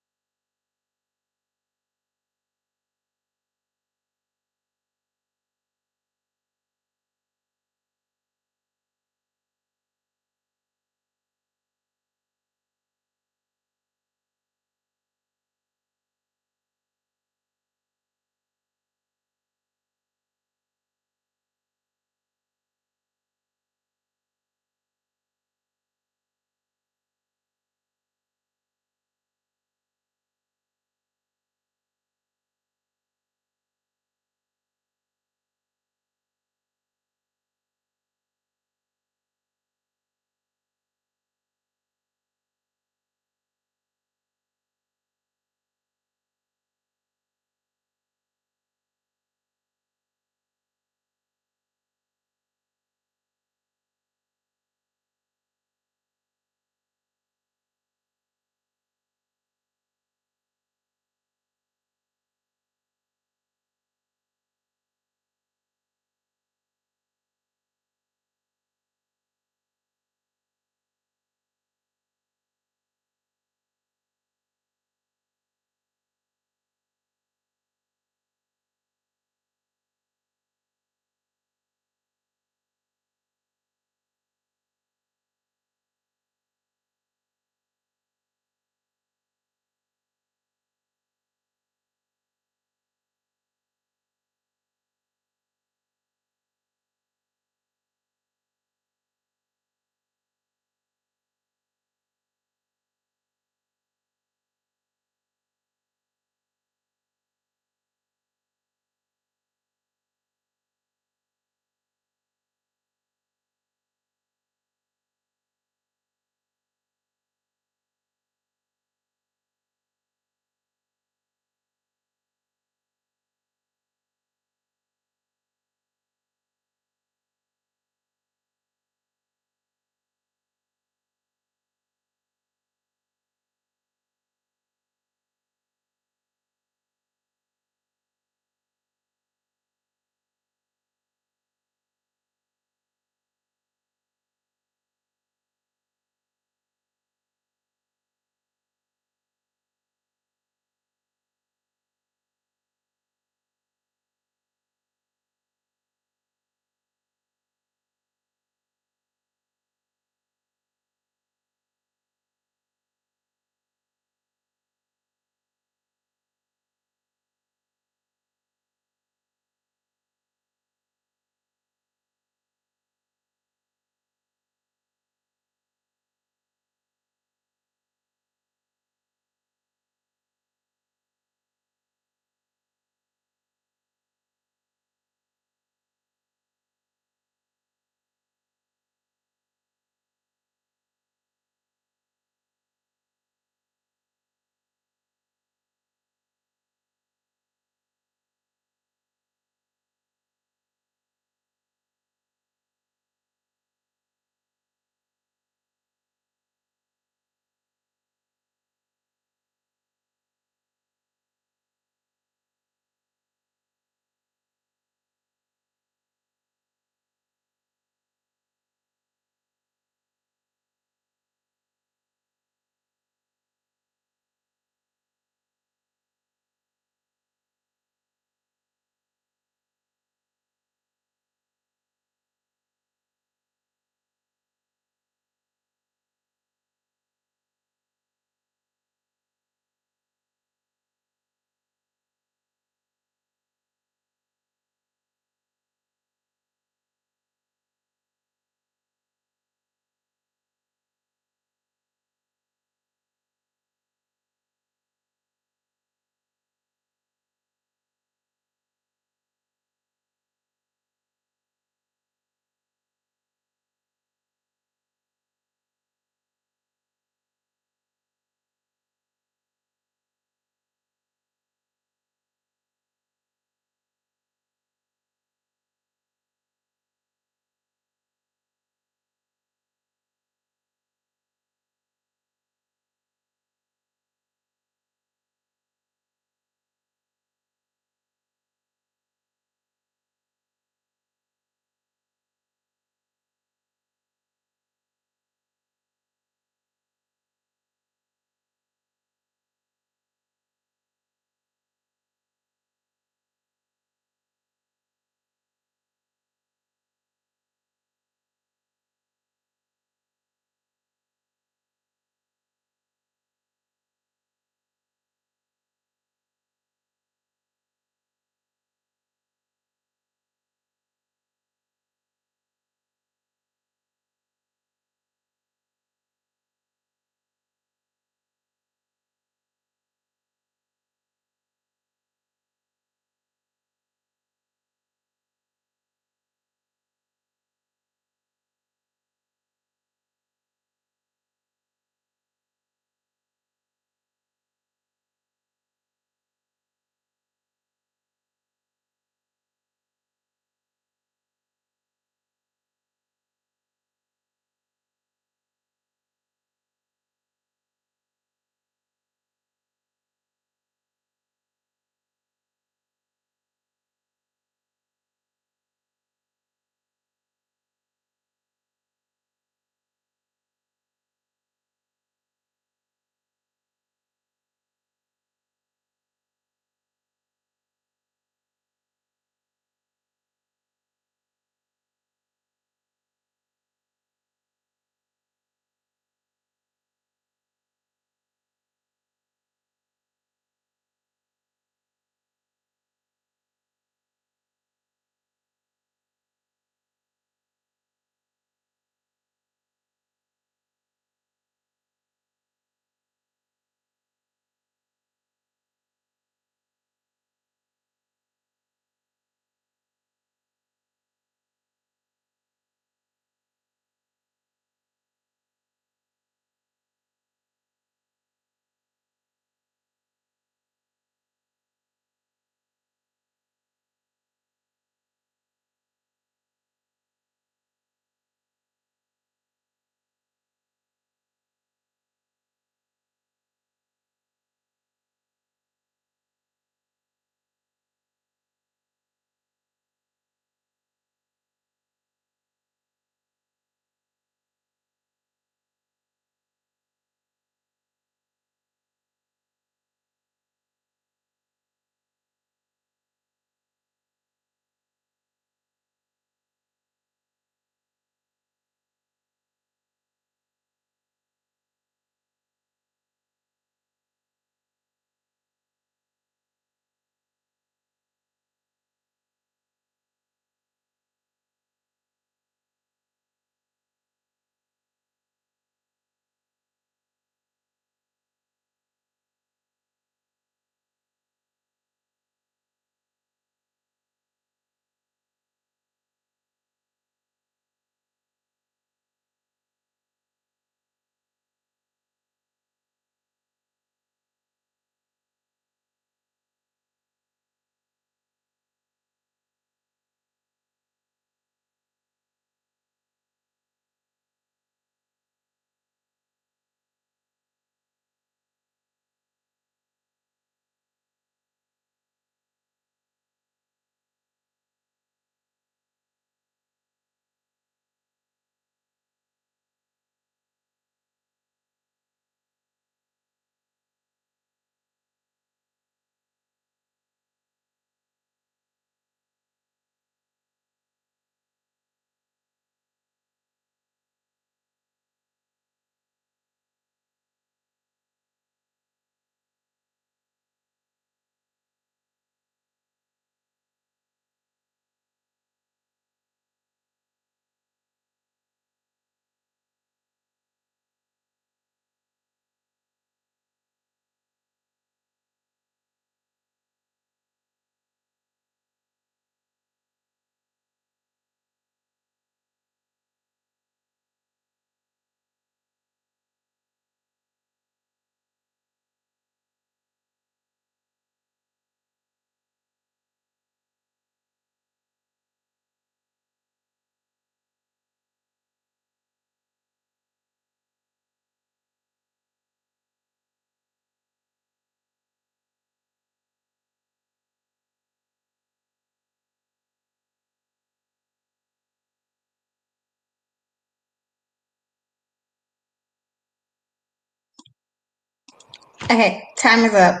Okay, time is up.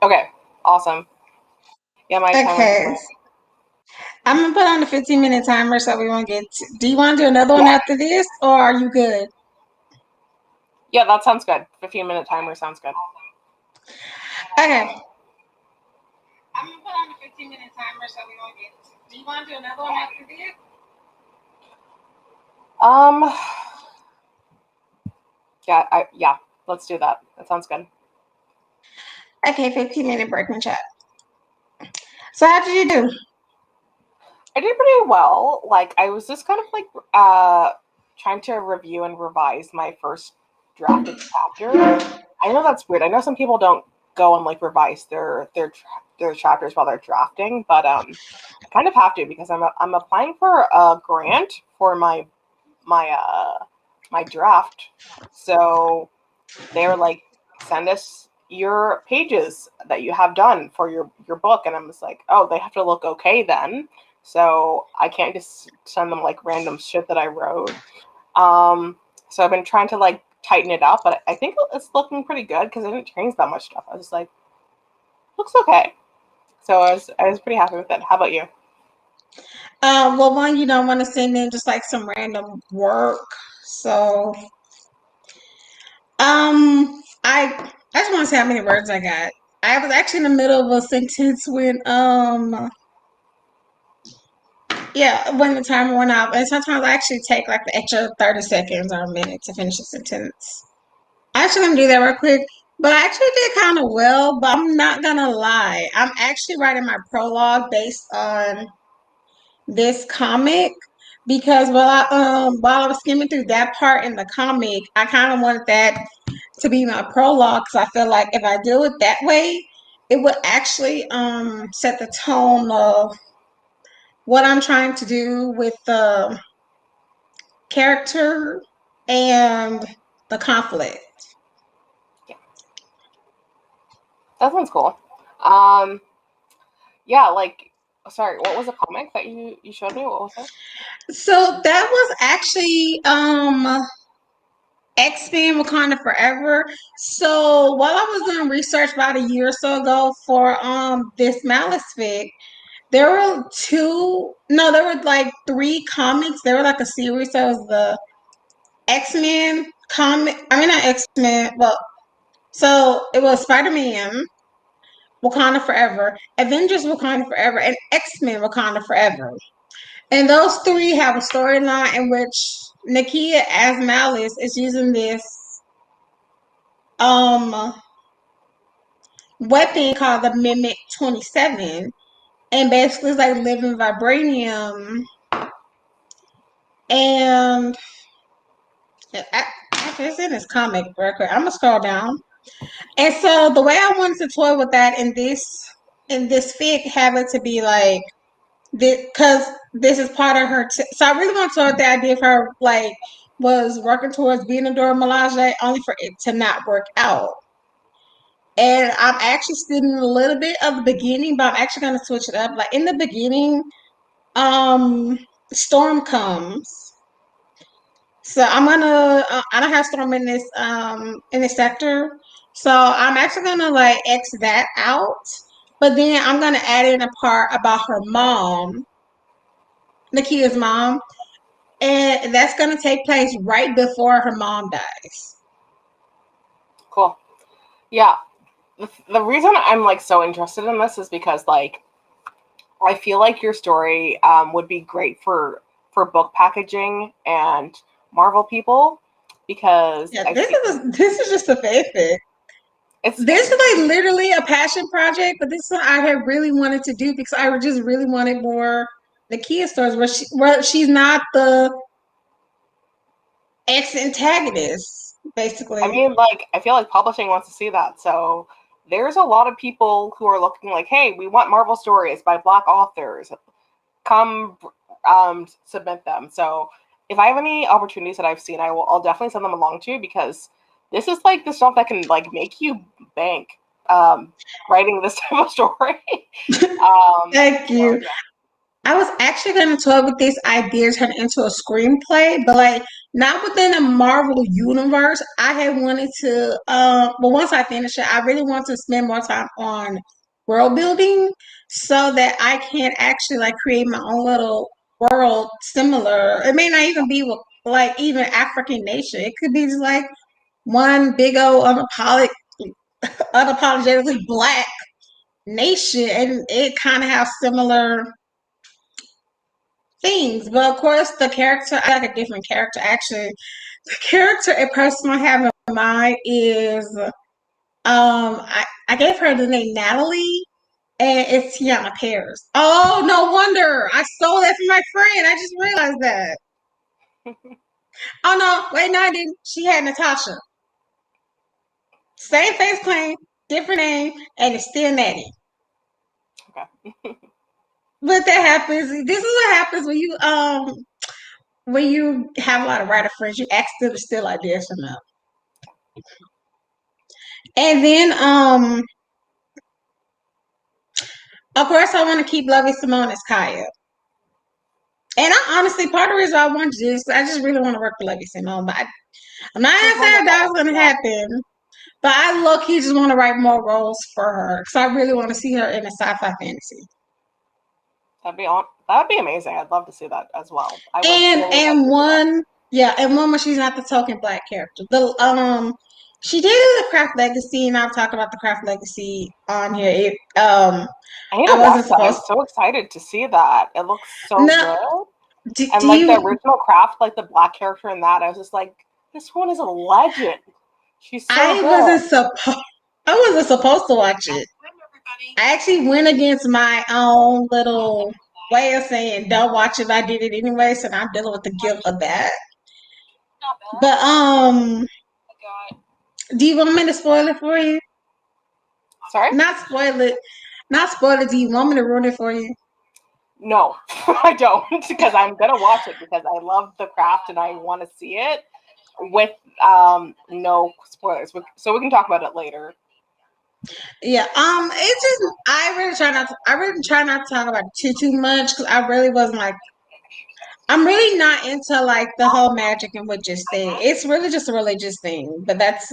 Okay, awesome. Yeah, my timer's Okay, running. I'm gonna put on the 15-minute timer so we won't get. Do you want to do another one Yeah, after this, or are you good? yeah, that sounds good. 15-minute timer sounds good. Okay. I'm gonna put on the 15-minute timer so we won't get. Do you want to do another one after this? Um, yeah, let's do that. That sounds good. Okay, 15-minute break and chat. So how did you do? I did pretty well. Like I was just kind of like trying to review and revise my first drafted chapter. I know that's weird. I know some people don't go and like revise their chapters while they're drafting, but I kind of have to because I'm applying for a grant for my draft. So they were like, send us your pages that you have done for your book, and I'm just like, oh, they have to look okay then. So I can't just send them like random shit that I wrote. So I've been trying to like tighten it up, but I think it's looking pretty good because I didn't change that much stuff. I was just like, looks okay. So I was pretty happy with it. How about you? Well, one, you don't want to send in just like some random work. So, I just want to say how many words I got. I was actually in the middle of a sentence when the timer went out, and sometimes I actually take like the extra 30 seconds or a minute to finish a sentence. I actually gonna do that real quick, but I actually did kind of well. But I'm not gonna lie, I'm actually writing my prologue based on this comic because while I was skimming through that part in the comic, I kind of wanted that to be my prologue because I feel like if I do it that way, it would actually set the tone of what I'm trying to do with the character and the conflict. Yeah, that sounds cool. Um, yeah, like sorry, what was the comic that you showed me? What was it? So that was actually X-Men Wakanda Forever. So while I was doing research about a year or so ago for this Malice fic, there were there were like three comics. They were like a series. So it was the X-Men comic. I mean not X-Men, well, so it was Spider-Man, Wakanda Forever, Avengers Wakanda Forever, and X-Men Wakanda Forever. And those three have a storyline in which Nakia as Malice is using this um weapon called the Mimic 27, and basically it's like living vibranium. And it's in this comic real quick. I'm gonna scroll down. And so the way I wanted to toy with that in this fic, have it to be like this, because this is part of her. So I really want to toy with the idea of her like was working towards being a Dora Milaje, only for it to not work out. And I'm actually still in a little bit of the beginning, but I'm actually gonna switch it up. Like in the beginning, um, Storm comes. So I don't have Storm in this sector. So I'm actually gonna like X that out. But then I'm gonna add in a part about her mom, Nakia's mom, and that's gonna take place right before her mom dies. Cool. Yeah. The reason I'm like so interested in this is because like I feel like your story would be great for book packaging and Marvel people because Yeah, I this feel is just a fanfic. it's This is like literally a passion project, but this is what I have really wanted to do because I just really wanted more Nakia stories where she's not the ex antagonist, I basically. mean like I feel like publishing wants to see that. So there's a lot of people who are looking like, hey, we want Marvel stories by Black authors. Come submit them. So if I have any opportunities that I've seen, I'll definitely send them along to you because this is like the stuff that can like make you bank writing this type of story. Thank So you. yeah. I was actually going to toy with this idea, turn it into a screenplay, but like not within the Marvel universe. I had wanted to, but once I finish it, I really want to spend more time on world building so that I can actually like create my own little world similar. It may not even be with like even African nation. It could be just like one big old unapologetically black nation, and it kind of have similar things. But of course, the character, I like a different character actually. The character a person I have in mind is I gave her the name Natalie, and it's Tiana Paris. Oh, no wonder. I stole that from my friend. I just realized that. Oh no, wait, no, I didn't. She had Natasha. Same face claim, different name, and it's still Natty. Okay. But that happens. This is what happens when you have a lot of writer friends. You ask them to steal ideas from them. And then of course I want to keep Lovey Simone as Kaya. And I honestly, part of the reason I want this, I just really want to work with Lovey Simone. But I'm not She's gonna say that's wonderful. gonna Yeah. happen. But I look, he just want to write more roles for her because I really want to see her in a sci-fi fantasy. That'd be amazing. I'd love to see that as well. I would And really like and to see that. one, yeah, and one where she's not the token black character. The she did the Craft Legacy, and I've talked about the Craft Legacy on here. I need I to watch wasn't that. I'm supposed. so excited to see that. It looks so No, good. do And like the you? original Craft, like the black character in that, I was just like, this one is a legend. She's so I good. wasn't supposed. I wasn't supposed to watch it. I actually went against my own little way of saying don't watch it. I did it anyway, so I'm dealing with the guilt of that. But do you want me to spoil it for you? Sorry? Not spoil it. Not spoil it. Do you want me to ruin it for you? No, I don't, because I'm gonna watch it because I love the Craft and I want to see it with no spoilers. So we can talk about it later. Yeah. It's just I really try not to. I really try not to talk about it too much because I really wasn't like. I'm really not into like the whole magic and witches thing. It's really just a religious thing, but that's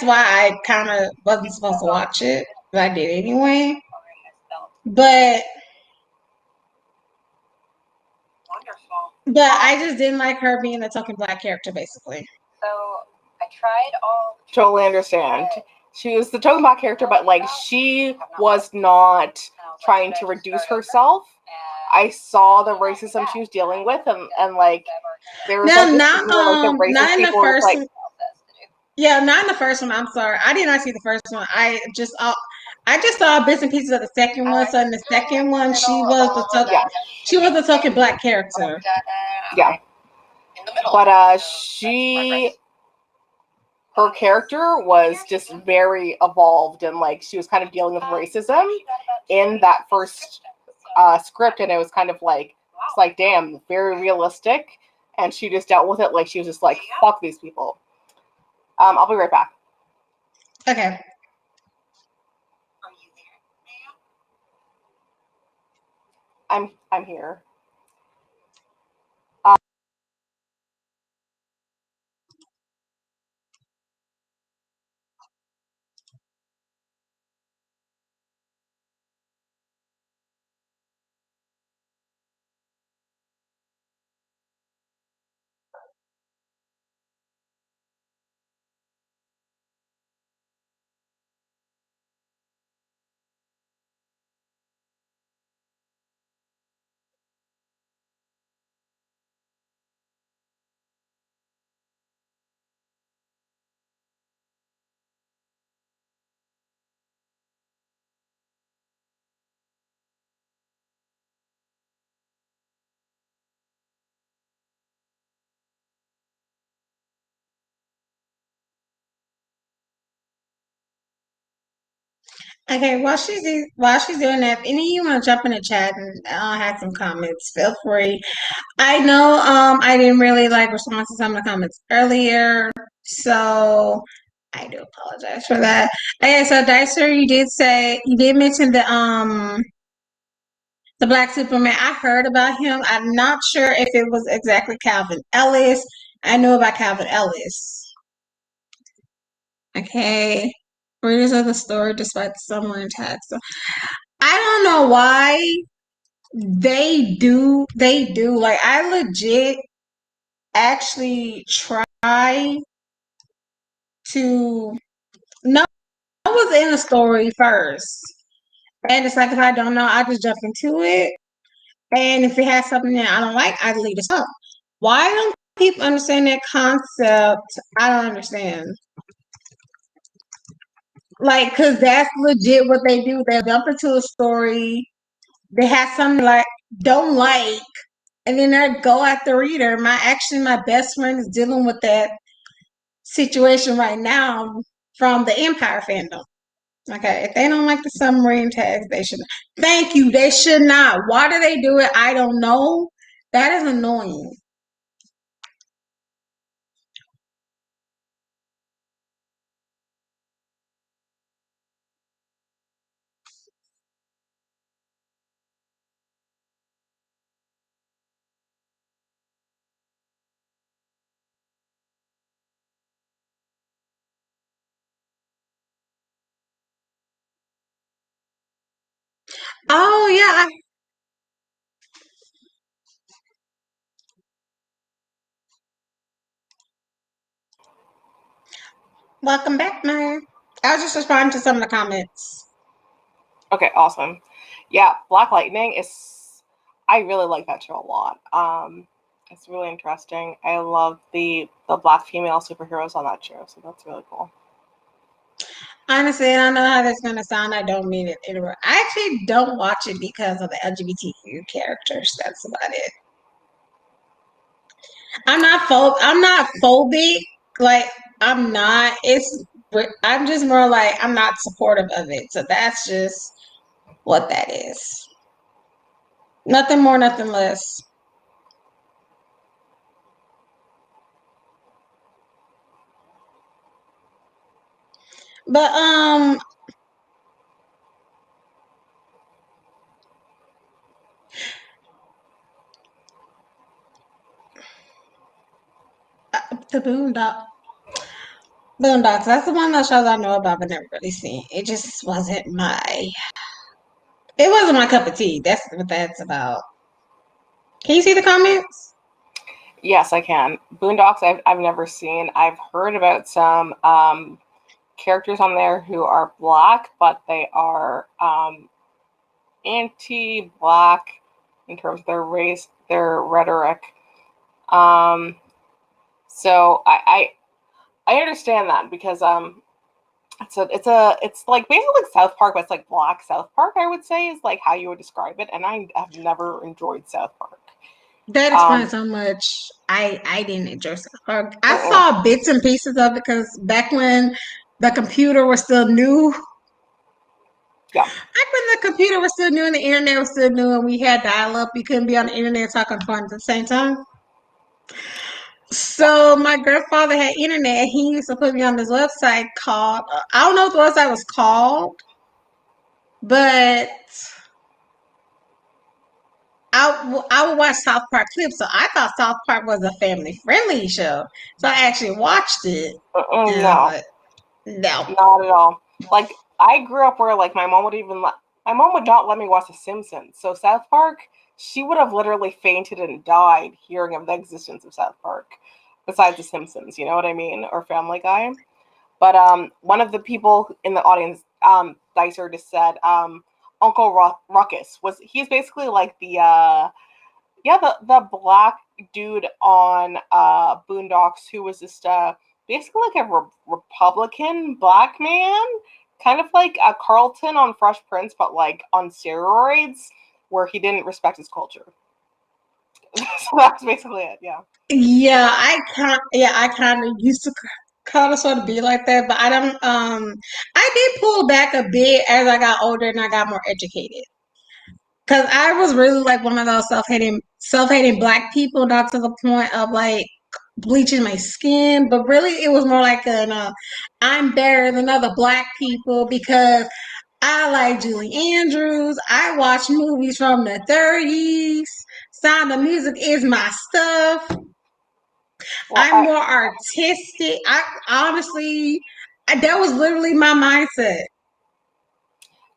why I kind of wasn't supposed to watch it, but I did anyway. But I just didn't like her being a token black character, basically. Totally understand. She was the token black character, but like she was not trying to reduce herself. I saw the racism she was dealing with, and like there was Now, like this scene where like the not racist in the people were first like, one. Yeah, not in the first one. I'm sorry, I did not see the first one. I just saw bits and pieces of the second one. So in the second one, yeah, she was the token black character. yeah. But her character was just very evolved and like she was kind of dealing with racism in that first script, and it was kind of like it's like damn, very realistic, and she just dealt with it like she was just like fuck these people. I'll be right back. Okay. I'm here. Okay, while she's doing that, if any of you want to jump in the chat and have some comments, feel free. I know I didn't really like respond to some of the comments earlier, so I do apologize for that. Okay, so Dicer, you did mention The Black Superman. I heard about him. I'm not sure if it was exactly Calvin Ellis. I knew about Calvin Ellis. Okay. Readers of the story despite the submarine attacks. I don't know why they do. Like I legit actually try to know what's in the story first. And it's like if I don't know, I just jump into it. And if it has something that I don't like, I delete it. Why don't people understand that concept? I don't understand. Like, cause that's legit what they do. They jump into a story. They have something like don't like, and then they go at the reader. My best friend is dealing with that situation right now from the Empire fandom. Okay, if they don't like the submarine tags, they should. Thank you. They should not. Why do they do it? I don't know. That is annoying. Oh yeah. Welcome back, Maya. I was just responding to some of the comments. Okay, awesome. Yeah, Black Lightning is. I really like that show a lot. It's really interesting. I love the black female superheroes on that show, so that's really cool. Honestly, I don't know how that's gonna sound. I don't mean it anywhere. I actually don't watch it because of the LGBTQ characters. That's about it. I'm not phobic. Like I'm not. I'm just more like I'm not supportive of it. So that's just what that is. Nothing more, nothing less. But the Boondocks. That's the one of those shows I know about but never really seen. It just wasn't my. It wasn't my cup of tea. That's what that's about. Can you see the comments? Yes, I can. Boondocks, I've never seen. I've heard about some characters on there who are black, but they are anti-black in terms of their race, their rhetoric. Um, so I understand that because it's like basically like South Park, but it's like Black South Park. I would say is like how you would describe it, and I have never enjoyed South Park. That explains Um, so much. I didn't enjoy South Park. I uh-uh, saw bits and pieces of it because back when the computer was still new, yeah, back when the computer was still new and the internet was still new, and we had dial up, you couldn't be on the internet talking fun at the same time. yeah. So my grandfather had internet. He used to put me on this website called I don't know what the website was called, but I would watch South Park clips. So I thought South Park was a family friendly show. So I actually watched it, and I was No, like, no. not at all. Like I grew up where like my mom would not let me watch The Simpsons. So South Park, she would have literally fainted and died hearing of the existence of South Park. Besides The Simpsons, you know what I mean, or Family Guy. But one of the people in the audience, Dicer, just said Uncle Ruckus was he's basically like the yeah the black dude on Boondocks who was just basically like a Republican black man, kind of like a Carlton on Fresh Prince, but like on steroids, where he didn't respect his culture. So that's basically it. Yeah. Yeah, I kind of used to kind of sort of be like that, but I don't. I did pull back a bit as I got older and I got more educated. Cause I was really like one of those self-hating black people, not to the point of like bleaching my skin, but really it was more like I'm better than other black people because I like Julie Andrews. I watch movies from the 30s. Sound of Music is my stuff. Well, I'm more artistic. I honestly, that was literally my mindset.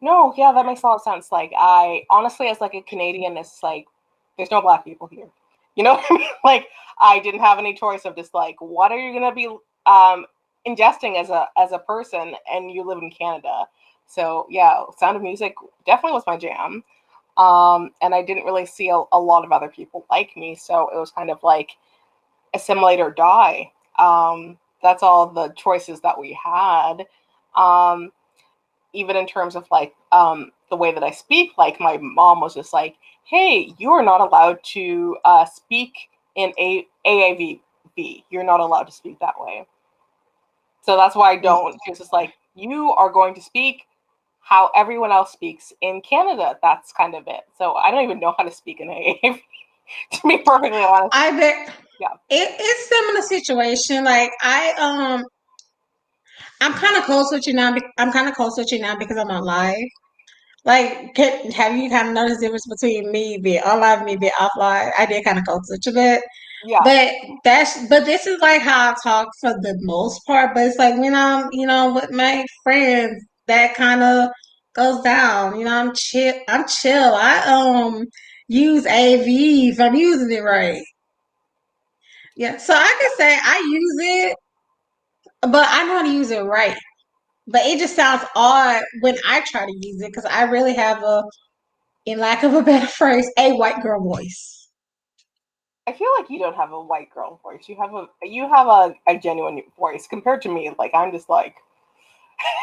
no, yeah, that makes a lot of sense. Like, I honestly, as like a Canadian, it's like there's no black people here. You know what I mean? Like, I didn't have any choice of just like, what are you gonna be ingesting as a person, and you live in Canada. So yeah, Sound of Music definitely was my jam. And I didn't really see a lot of other people like me, so it was kind of like assimilate or die. That's all the choices that we had. Um, Even in terms of like the way that I speak, like my mom was just like, "Hey, you are not allowed to speak in AAVB. You're not allowed to speak that way." So that's why I don't. It's just like you are going to speak how everyone else speaks in Canada. That's kind of it. So I don't even know how to speak in AAVB, to be perfectly honest. I bet Yeah, it's similar situation. Like I'm kind of close with you now. I'm kind of close with you now because I'm on live. Like, have you kind of noticed the difference between me being online and me being offline? I did kind of close with you a bit. yeah. But but this is like how I talk for the most part. But it's like when I'm, with my friends, that kind of goes down. I'm chill. I'm chill. I use AV if I'm using it right. Yeah. So I can say I use it, but I know how to use it right. But it just sounds odd when I try to use it because I really have in lack of a better phrase, a white girl voice. I feel like you don't have a white girl voice. You have a genuine voice compared to me. Like I'm just like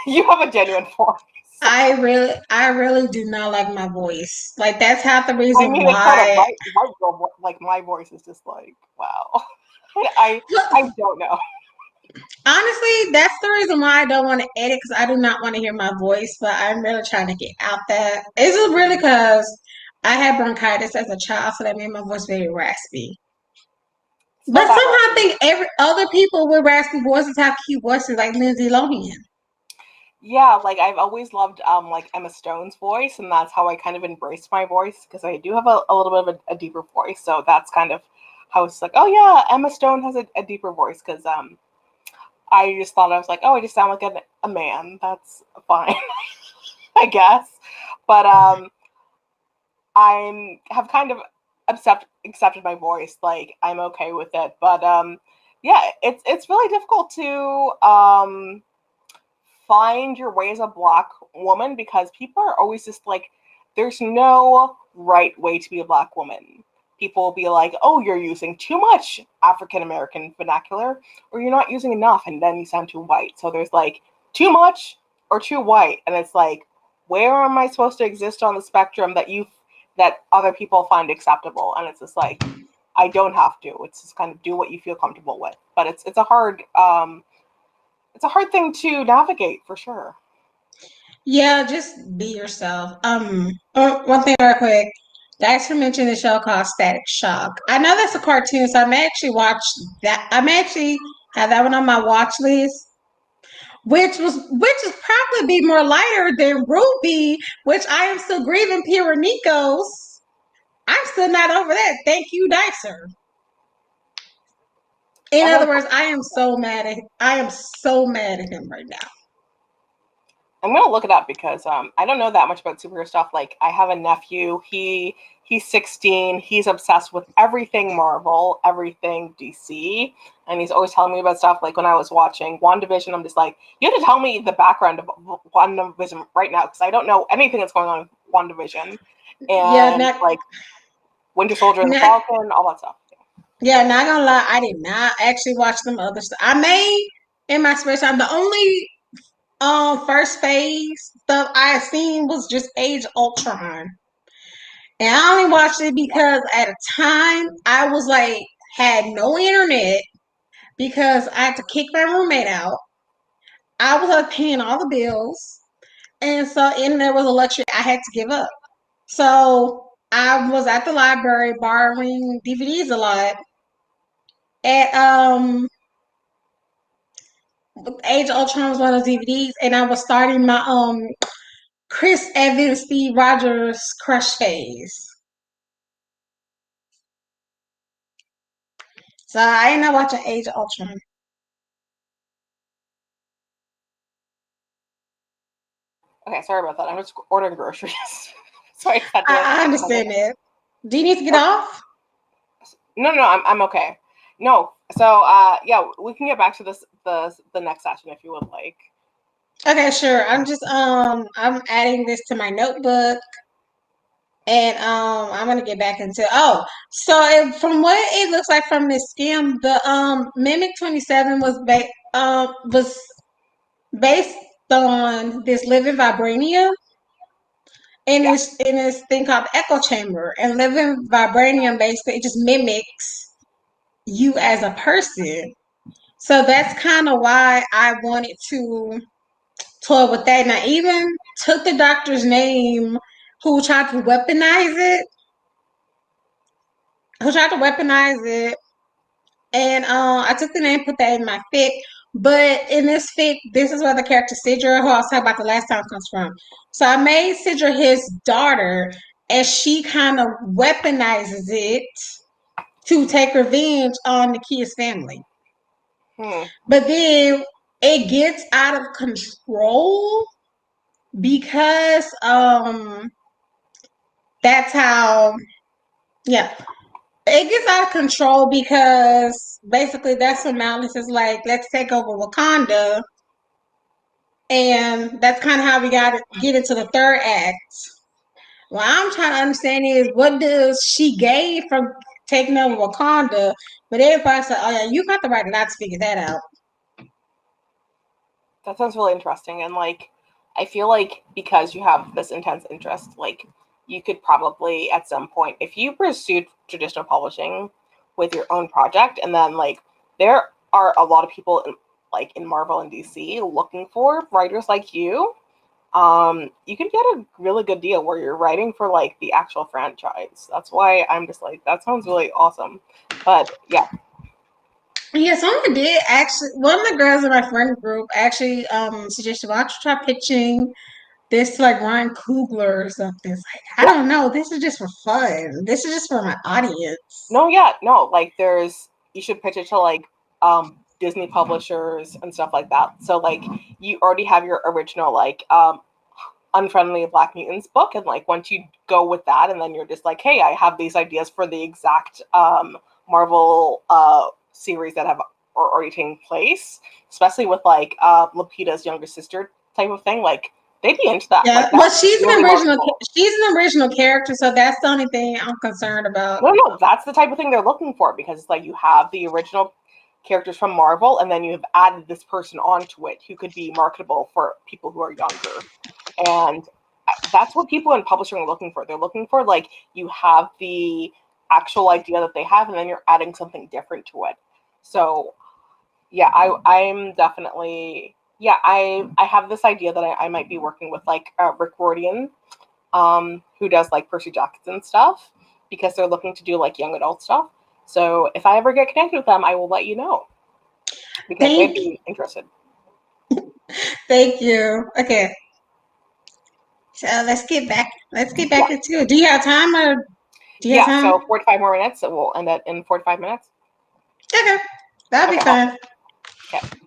you have a genuine voice. I really do not like my voice. Like that's half the I reason mean, it's not a why. white girl like my voice is just like wow. I Well, I don't know. honestly, that's the reason why I don't want to edit because I do not want to hear my voice. But I'm really trying to get out that. It's just really because I had bronchitis as a child, so that made my voice very raspy. It's But not somehow that I raspy. think every other people with raspy voices have cute voices like Lindsay Lohan. Yeah, like I've always loved like Emma Stone's voice, and that's how I kind of embraced my voice because I do have a little bit of a deeper voice. So that's kind of how it's like, oh yeah, Emma Stone has a deeper voice because I just thought I was like, oh, I just sound like a man. That's fine, I guess. But I'm have kind of accepted my voice. Like I'm okay with it. But yeah, it's really difficult to find your way as a black woman because people are always just like, there's no right way to be a black woman. People will be like, oh, you're using too much African American vernacular, or you're not using enough, and then you sound too white. So there's like too much or too white, and it's like, where am I supposed to exist on the spectrum that other people find acceptable? And it's just like, I don't have to. It's just kind of do what you feel comfortable with. But it's a hard thing to navigate for sure. Yeah, just be yourself. One thing real quick. Thanks for mentioning the show called Static Shock. I know that's a cartoon, so I may actually watch that. I may actually have that one on my watch list, which is probably be more lighter than Ruby, which I am still grieving Pyramicos. I'm still not over that. Thank you, Dicer. In I'm other gonna words, I am so mad at him right now. I'm gonna look it up because I don't know that much about superhero stuff. Like I have a nephew. He's 16. He's obsessed with everything Marvel, everything DC, and he's always telling me about stuff. Like when I was watching WandaVision, I'm just like, you have to tell me the background of WandaVision right now because I don't know anything that's going on with WandaVision Yeah, and like Winter Soldier and the not Falcon, all that stuff. yeah, not gonna lie, I did not actually watch them other stuff. I may in my spare time. The only first phase stuff I had seen was just Age of Ultron. And I only watched it because at a time I was like had no internet because I had to kick my roommate out. I was like paying all the bills. And so internet was a luxury I had to give up. So I was at the library borrowing DVDs a lot. And Age of Ultron was one of those DVDs, and I was starting my Chris Evans, Steve Rogers crush phase. So I ended up watching Age of Ultron. Okay, sorry about that. I'm just ordering groceries. So I just had to. I understand that. Do you need to get Oh, off? no, I'm okay. No, so yeah, we can get back to this the next session if you would like. Okay, sure. I'm adding this to my notebook. And I'm gonna get back into from what it looks like from this skim, the Mimic 27 was based on this living vibranium Yeah. in this thing called echo chamber. And living vibranium basically it just mimics you as a person. So that's kind of why I wanted to toy with that. And I even took the doctor's name who tried to weaponize it, who tried to weaponize it. And I took the name, put that in my fic. But in this fic, this is where the character Sidra, who I was talking about the last time, comes from. So I made Sidra his daughter, and she kind of weaponizes it to take revenge on Nakia's family. Hmm. But then it gets out of control because that's how yeah. It gets out of control because basically that's when Malice is like, let's take over Wakanda. And that's kind of how we got to get into the third act. What I'm trying to understand is what does she gain from taking over Wakanda? But everybody said, oh yeah, you got the right not to figure that out. That sounds really interesting. And like, I feel like because you have this intense interest, like, you could probably at some point, if you pursued traditional publishing with your own project, and then like, there are a lot of people in Marvel and DC looking for writers like you. You could get a really good deal where you're writing for like the actual franchise. That's why I'm just like, that sounds really awesome. But yeah, Yeah, someone did actually. One of the girls in my friend group actually suggested, "Why don't you try pitching this to like Ryan Coogler or something?" It's like I yeah, don't know. This is just for fun. This is just for my audience. no, yeah, no, like there's you should pitch it to like Disney publishers and stuff like that. So like you already have your original like Unfriendly Black Mutants book, and like once you go with that, and then you're just like, hey, I have these ideas for the exact Marvel series that have are already taking place, especially with like Lupita's younger sister type of thing. Like they'd be into that. Yeah, Like well, that's really marketable. She's an original character, so that's the only thing I'm concerned about. No, that's the type of thing they're looking for, because it's like you have the original characters from Marvel, and then you have added this person onto it who could be marketable for people who are younger. And that's what people in publishing are looking for. They're looking for like you have the actual idea that they have, and then you're adding something different to it. So yeah, I'm definitely I have this idea that I might be working with like Rick Riordan, who does like Percy Jackson stuff, because they're looking to do like young adult stuff. So if I ever get connected with them, I will let you know, because they'd Thank, be interested. thank you. Okay, so let's get back. Let's get Yeah, back into it. Do you have time or do you have yeah. time? So 45 more minutes. So we'll end it in 45 minutes. Okay, that'll be Okay, fine. awesome. Okay.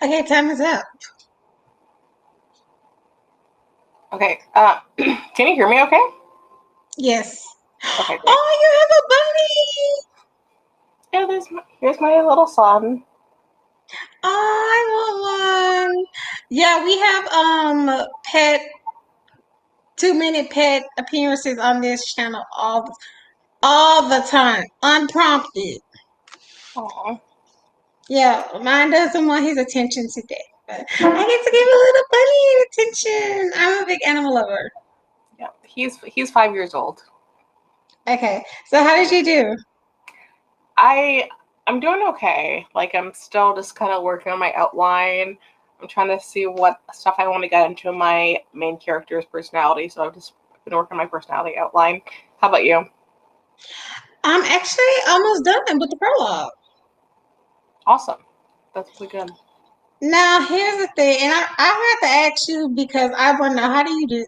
Okay, time is up. Okay. Can you hear me? Okay. Yes. Okay, great. Oh, you have a bunny. Yeah, here's my little son. Oh, I want one. Yeah, we have pet 2 minute pet appearances on this channel all the time, unprompted. Aw. Yeah, mine doesn't want his attention today, but I get to give a little bunny attention. I'm a big animal lover. Yeah, he's 5 years old. Okay, so how did you do? I'm doing okay. Like I'm still just kind of working on my outline. I'm trying to see what stuff I want to get into my main character's personality. So I've just been working on my personality outline. How about you? I'm actually almost done with the prologue. Awesome. That's really good. Now, here's the thing, and I have to ask you because I want to know how do you do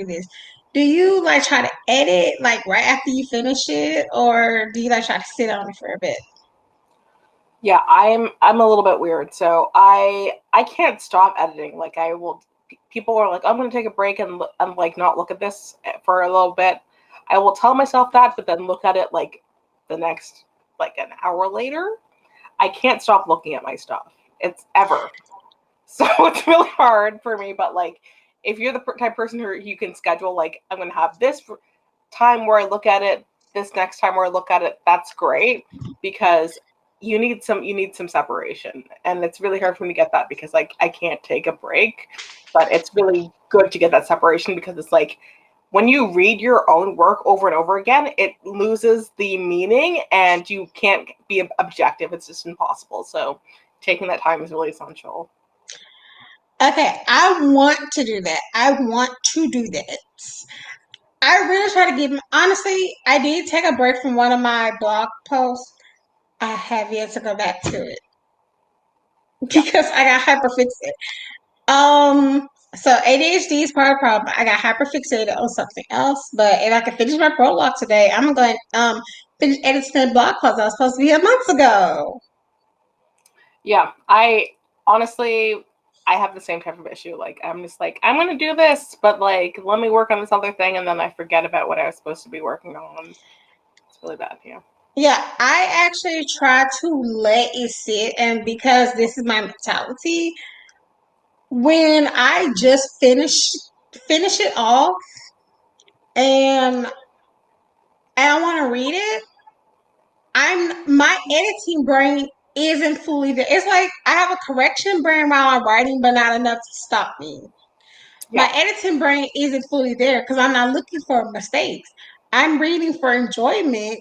this? Do you like try to edit like right after you finish it, or do you like try to sit on it for a bit? Yeah, I'm a little bit weird. So I can't stop editing. Like I will. People are like, I'm going to take a break and like not look at this for a little bit. I will tell myself that, but then look at it like the next like an hour later. I can't stop looking at my stuff. It's ever. So it's really hard for me. But like, if you're the type of person who you can schedule, like, I'm going to have this time where I look at it, this next time where I look at it, that's great because you need some separation, and it's really hard for me to get that because like I can't take a break. But it's really good to get that separation because it's like when you read your own work over and over again, it loses the meaning and you can't be objective. It's just impossible. So taking that time is really essential. Okay, I want to do that. I want to do that. I really try to give. Honestly, I did take a break from one of my blog posts. I have yet to go back to it Yeah. because I got hyperfixated. So ADHD is part of the problem. I got hyperfixated on something else, but if I can finish my prologue today, I'm going to finish editing the blog post I was supposed to be a month ago. Yeah, I honestly I have the same type of issue. Like I'm just like I'm gonna do this, but like let me work on this other thing, and then I forget about what I was supposed to be working on. It's really bad. Yeah. Yeah, I actually try to let it sit, and because this is my mentality, when I just finish it off and I want to read it, my editing brain isn't fully there. It's like I have a correction brain while I'm writing, but not enough to stop me. My Yeah. editing brain isn't fully there because I'm not looking for mistakes. I'm reading for enjoyment,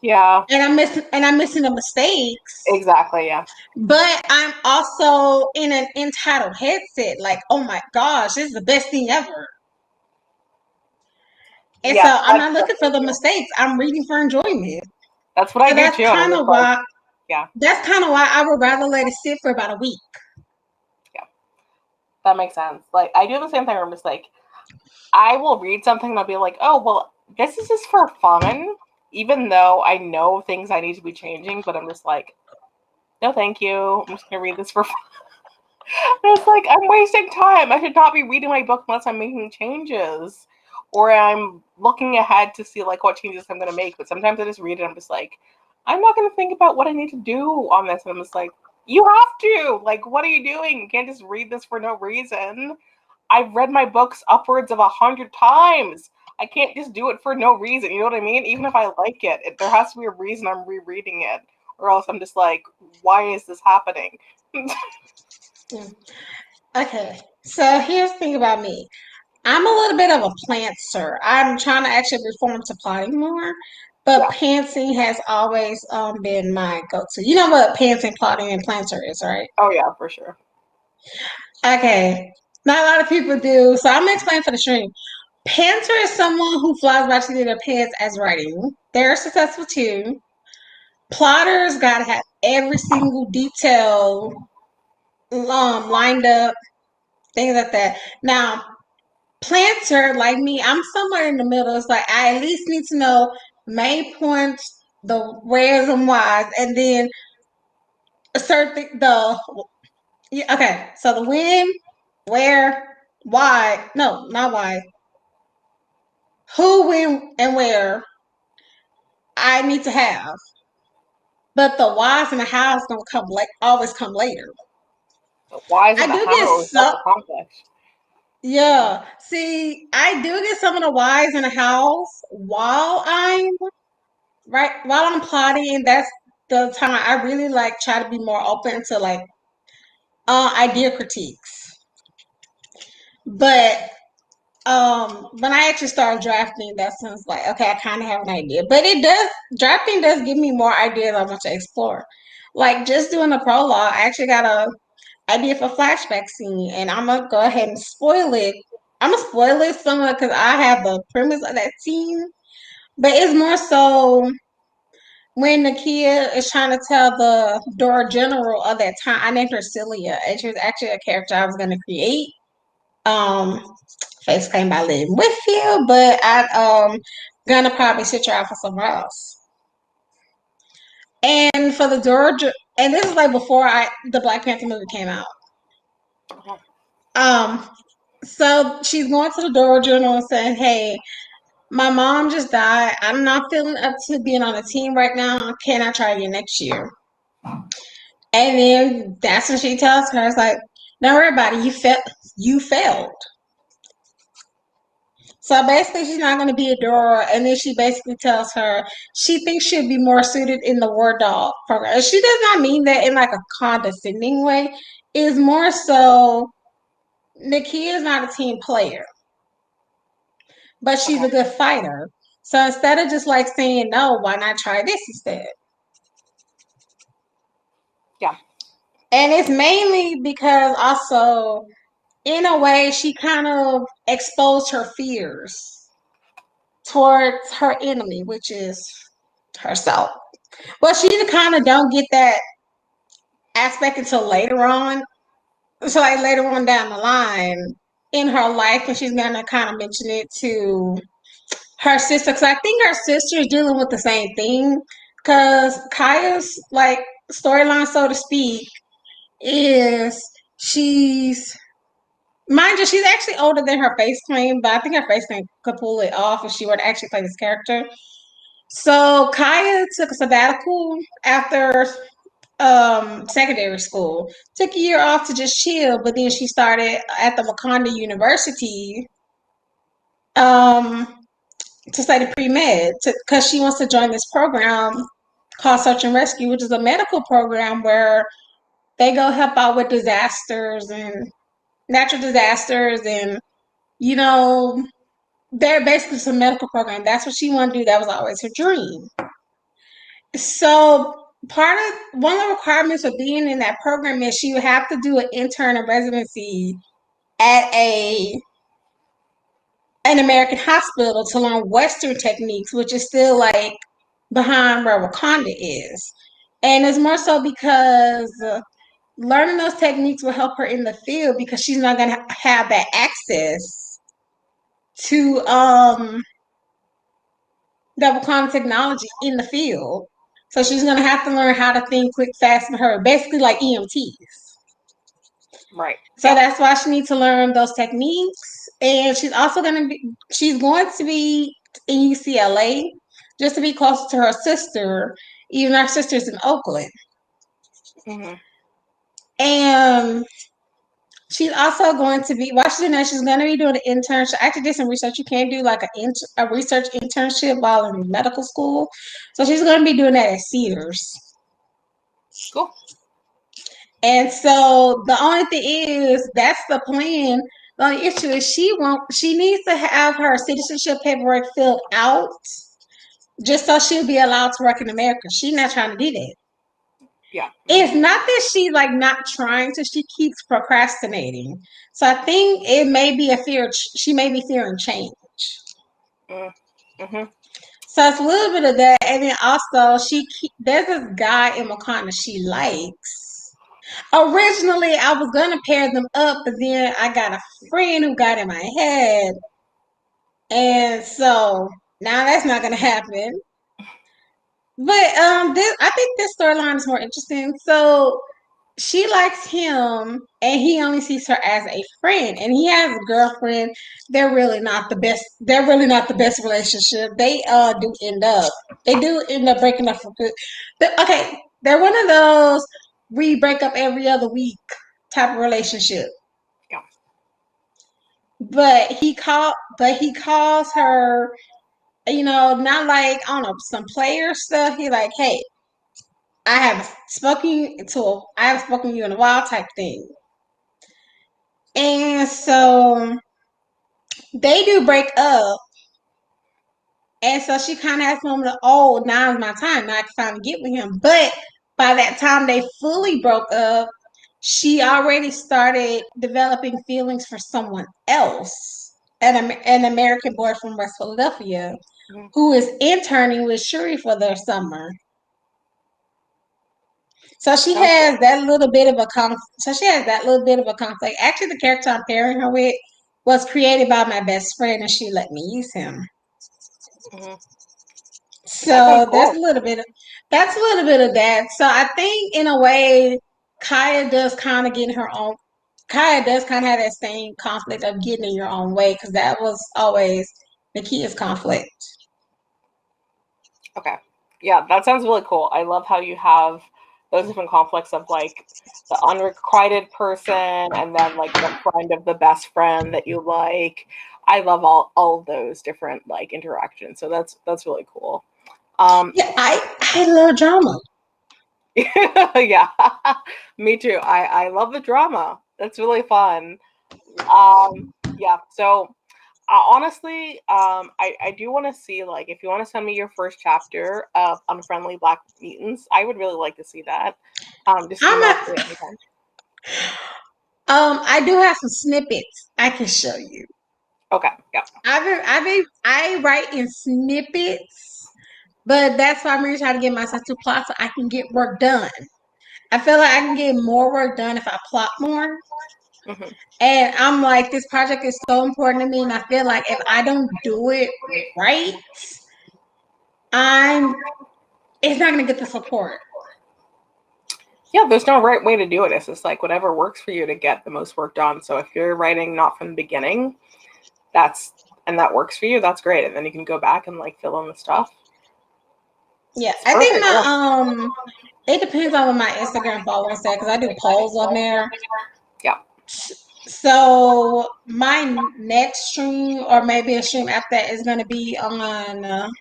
Yeah. and I'm missing the mistakes. Exactly. Yeah. But I'm also in an entitled headset, like, oh my gosh, this is the best thing ever. And so Yeah. I'm That's not looking for definitely the true. mistakes. I'm reading for enjoyment. That's what I So do too. And I'm just like, yeah, that's kind of why I would rather let it sit for about a week. yeah, that makes sense. Like I do the same thing. Where I'm just like, I will read something and I'll be like, oh well, this is just for fun, even though I know things I need to be changing. But I'm just like, no, thank you. I'm just gonna read this for fun. It's like I'm wasting time. I should not be reading my book unless I'm making changes, or I'm looking ahead to see like what changes I'm gonna make. But sometimes I just read it. And I'm just like, I'm not gonna think about what I need to do on this. And I'm just like, you have to. Like, what are you doing? You can't just read this for no reason. I've read my books upwards of 100 times. I can't just do it for no reason. You know what I mean? Even if I like it, there has to be a reason I'm rereading it, or else I'm just like, why is this happening? Mm. Okay, so here's the thing about me. I'm a little bit of a plantser. I'm trying to actually reform to plotting more, but Yeah. pantsing has always been my go-to. You know what pantsing, plotting, and planter is, right? Oh yeah, for sure. Okay, not a lot of people do, so I'm gonna explain for the stream. Pantser is someone who flies by the seat of their pants as writing. They're successful too. Plotters gotta have every single detail lined up, things like that. Now, planter, like me, I'm somewhere in the middle. It's like I at least need to know main points, the where's and whys, and then certain the Yeah, okay. So the when, where, why? No, not why. Who, when, and where I need to have, but the whys and the hows gonna come like always come later. The whys I and the do get hows. That's some. the complex. Mm-hmm. Yeah. See, I do get some of the whys and the hows while I'm plotting, and that's the time I really like try to be more open to like idea critiques. But when I actually start drafting, that sounds like okay, I kind of have an idea. But it does drafting does give me more ideas I want to explore. Like just doing the prologue, I actually got a idea for flashback scene, and I'm gonna go ahead and spoil it. I'm gonna spoil it somewhat because I have the premise of that scene, but it's more so when the kid is trying to tell the Dora General of that time. I named her Celia, and she was actually a character I was gonna create. Um, Face claim by living with you, but I gonna probably switch her out for somewhere else. And for the Dora, and this is like before I the Black Panther movie came out. Uh-huh. Um, So she's going to the Dora Journal and saying, "Hey, my mom just died. I'm not feeling up to being on a team right now. Can I try again next year?" And then that's when she tells her, "It's like, don't worry about it. You failed." So basically, she's not going to be a Dora. And then she basically tells her she thinks she'd be more suited in the War Dog program. And she does not mean that in like a condescending way. It's more so Nakia is not a team player, but she's Okay. a good fighter. So instead of just like saying no, why not try this instead? Yeah. And it's mainly because also, in a way, she kind of exposed her fears towards her enemy, which is herself. But she kind of don't get that aspect until later on. So like later on down the line in her life, and she's gonna kind of mention it to her sister, because I think her sister is dealing with the same thing. Because Kaya's like storyline, so to speak, is she's mind you, she's actually older than her face claim, but I think her face claim could pull it off if she were to actually play this character. So Kaya took a sabbatical after secondary school, took a year off to just chill, but then she started at the Wakanda University um to study pre-med because she wants to join this program called Search and Rescue, which is a medical program where they go help out with disasters and natural disasters, and you know they're basically some medical program. That's what she wanted to do. That was always her dream. So part of one of the requirements of being in that program is she would have to do an intern and residency at an American hospital to learn Western techniques, which is still like behind where Wakanda is. And it's more so because learning those techniques will help her in the field because she's not going to have that access to the Wakanda technology in the field. So she's going to have to learn how to think quick, fast, and her basically like EMTs. Right. So Yeah. that's why she needs to learn those techniques. And she's going to be in UCLA just to be closer to her sister, even her sister's in Oakland. Mm-hmm. And she's also going to be, while she's in there, she's going to be doing an internship. I actually did some research. You can do like a research internship while in medical school. So she's going to be doing that at Cedars. Cool. And so the only thing is, that's the plan. The only issue is she needs to have her citizenship paperwork filled out just so she'll be allowed to work in America. She's not trying to do that. Yeah. It's Mm-hmm. not that she like not trying to, she keeps procrastinating. So I think it may be a fear, she may be fearing change. Mm-hmm. So it's a little bit of that. And then also there's this guy in Wakanda she likes. Originally, I was gonna pair them up, but then I got a friend who got in my head, and so now that's not gonna happen. But this I think this storyline is more interesting. So she likes him and he only sees her as a friend, and he has a girlfriend. They're really not the best relationship. They do end up breaking up for good. Okay, they're one of those we break up every other week type of relationship. Yeah. But he calls her, not like on some player stuff. He like, hey, I haven't spoken to you in a while type thing. And so they do break up. And so she kind of has a moment of, oh, now is my time. Now I can finally get with him. But by that time they fully broke up, she already started developing feelings for someone else, an American boy from West Philadelphia, Mhm. who is interning with Shuri for their summer. So she Sounds cool. has that little bit of a So she has that little bit of a conflict. Actually, the character I'm pairing her with was created by my best friend, and she let me use him. Hmm. That sounds So cool. that's a little bit of that. So I think in a way, Kaya does kind of get her own. Kaya does kind of have that same conflict of getting in your own way, because that was always the key is conflict. Okay. Yeah, that sounds really cool. I love how you have those different conflicts of like the unrequited person and then like the friend of the best friend that you like. I love all of those different like interactions. So that's really cool. Um Yeah, I love drama. yeah. Me too. I love the drama. That's really fun. Yeah, so honestly, I do want to see like if you want to send me your first chapter of Unfriendly Black Mutants, I would really like to see that. Just I'm email it to me a, anytime. I do have some snippets I can show you. Okay, yeah, I write in snippets, but that's why I'm really trying to get myself to plot so I can get work done. I feel like I can get more work done if I plot more. hmm, And I'm like, this project is so important to me, and I feel like if I don't do it right, I'm it's not gonna get the support. yeah. There's no right way to do it. It's just like whatever works for you to get the most work done. So if you're writing not from the beginning, that's and that works for you, that's great. And then you can go back and like fill in the stuff. Yeah, It's I think perfect. Yeah, it depends on what my Instagram followers say because I do polls on there. yeah. So my next stream, or maybe a stream after that, is going to be on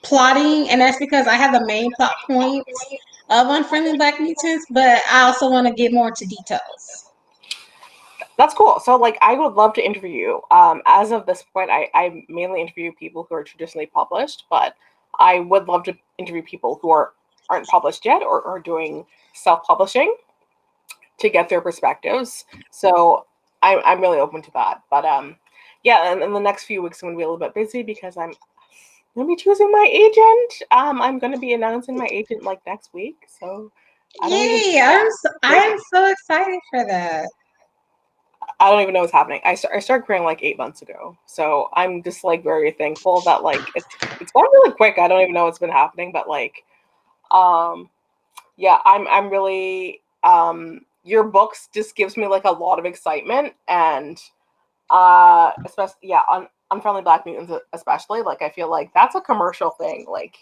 plotting, and that's because I have the main plot points of Unfriendly Black Mutants, but I also want to get more into details. That's cool. So, like, I would love to interview you. As of this point, I mainly interview people who are traditionally published, but I would love to interview people who aren't published yet or are doing self publishing to get their perspectives. So, I'm really open to that. But yeah, and in the next few weeks, I'm going to be a little bit busy because I'm going to be choosing my agent. I'm going to be announcing my agent like next week. So, I don't even Yay! I crazy. am so excited for that. I don't even know what's happening. I started querying like 8 months ago, so I'm just like very thankful that like it's going really quick. I don't even know what's been happening, but like, um, yeah, I'm really your books just gives me like a lot of excitement and especially yeah on Unfriendly Black Mutants especially like I feel like that's a commercial thing like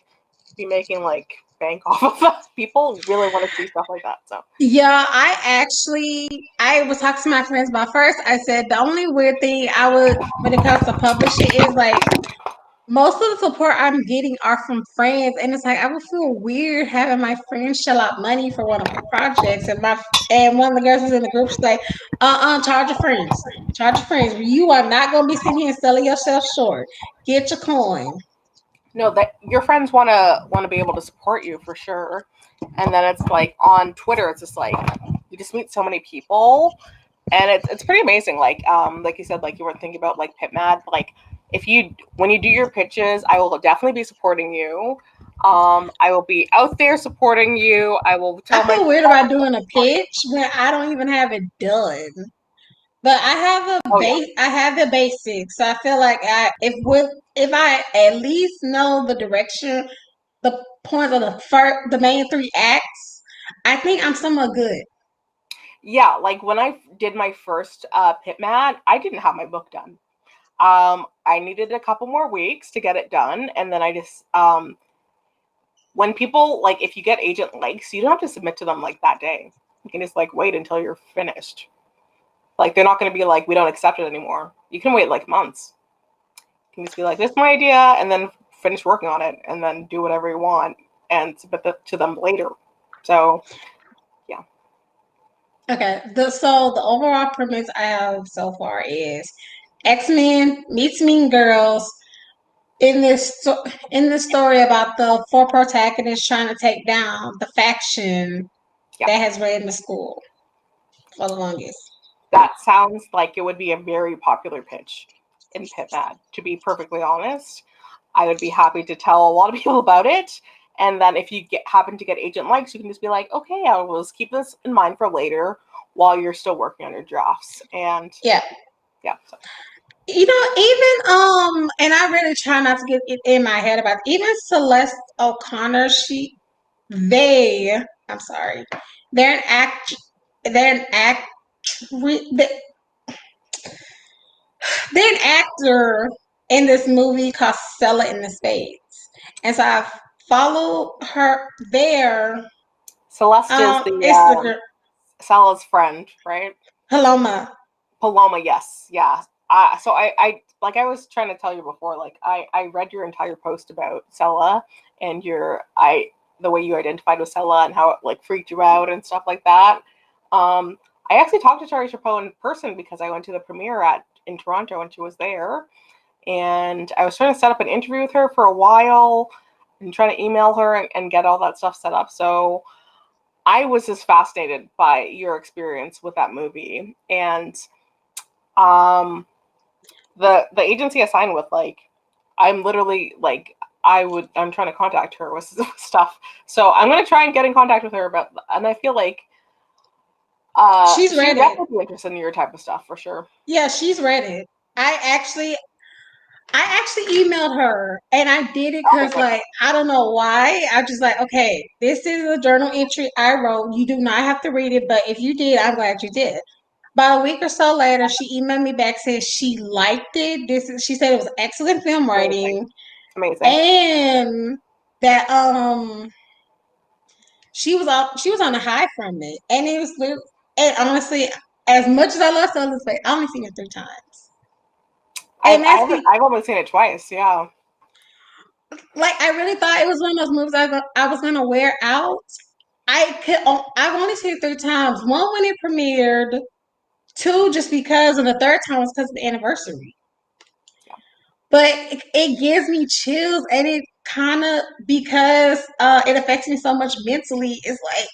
be making like bank off of that. People really want to see stuff like that. So Yeah, I was talking to my friends about first. I said the only weird thing I would when it comes to publishing is like most of the support I'm getting are from friends, and it's like I would feel weird having my friends shell out money for one of my projects, and one of the girls was in the group. She's like, charge your friends. You are not gonna be sitting here selling yourself short. Get your coin. no, that your friends want to be able to support you for sure. And then it's like on Twitter, it's just like you just meet so many people, and it's pretty amazing. Like you said, like you weren't thinking about like PitMad. Like if you when you do your pitches, I will definitely be supporting you. I will be out there supporting you. I will I tell my feel weird about doing a pitch when I don't even have it done. But oh yeah. I have the basics. So I feel like if I at least know the direction, the point of the main three acts, I think I'm somewhat good. Yeah, like when I did my first pit mat, I didn't have my book done. I needed a couple more weeks to get it done, and then I just when people like if you get agent likes, you don't have to submit to them like that day. You can just like wait until you're finished. Like they're not going to be like we don't accept it anymore. You can wait like months. You can just be like this is my idea, and then finish working on it, and then do whatever you want and submit it to them later. So yeah, Okay, so the overall premise I have so far is X-Men meets Mean Girls in this story about the four protagonists trying to take down the faction yeah. that has ran the school for the longest. That sounds like it would be a very popular pitch in PitMad, to be perfectly honest. I would be happy to tell a lot of people about it. And then if you happen to get agent likes, you can just be like, okay, I will just keep this in mind for later while you're still working on your drafts. And Yeah. yeah, so. Even and I really try not to get it in my head about even Celeste O'Connor, I'm sorry. They're an act they're an act they're an actor in this movie called Stella in the Spades. And so I follow her there. Celeste is the Instagram Sala's friend, right? Paloma. Paloma, yes, yeah. So like I was trying to tell you before, like I read your entire post about Sela and the way you identified with Sela and how it like freaked you out and stuff like that. I actually talked to Tori Chapeau in person because I went to the premiere in Toronto when she was there, and I was trying to set up an interview with her for a while and trying to email her and get all that stuff set up. So I was just fascinated by your experience with that movie and um the agency I signed with, like I'm literally like I'm trying to contact her with stuff. So I'm gonna try and get in contact with her about and I feel like She's she would read it. definitely be interested in your type of stuff for sure. Yeah, she's read it. I actually I actually emailed her and I did it Okay, because, good. like, I don't know why. I just like, okay, this is a journal entry I wrote. You do not have to read it, but if you did, I'm glad you did. About a week or so later, she emailed me back saying she liked it. She said it was excellent film Amazing. writing Amazing. and that she was on a high from it. And it was and honestly, as much as I love Southern Space, I only seen it 3 times. I've And that's I've I've only seen it twice. Yeah. like I really thought it was one of those movies I was gonna wear out. I've only seen it 3 times. One when it premiered, two just because, and the third time was because of the anniversary. Yeah. But it gives me chills, and it kind of because it affects me so much mentally. It's like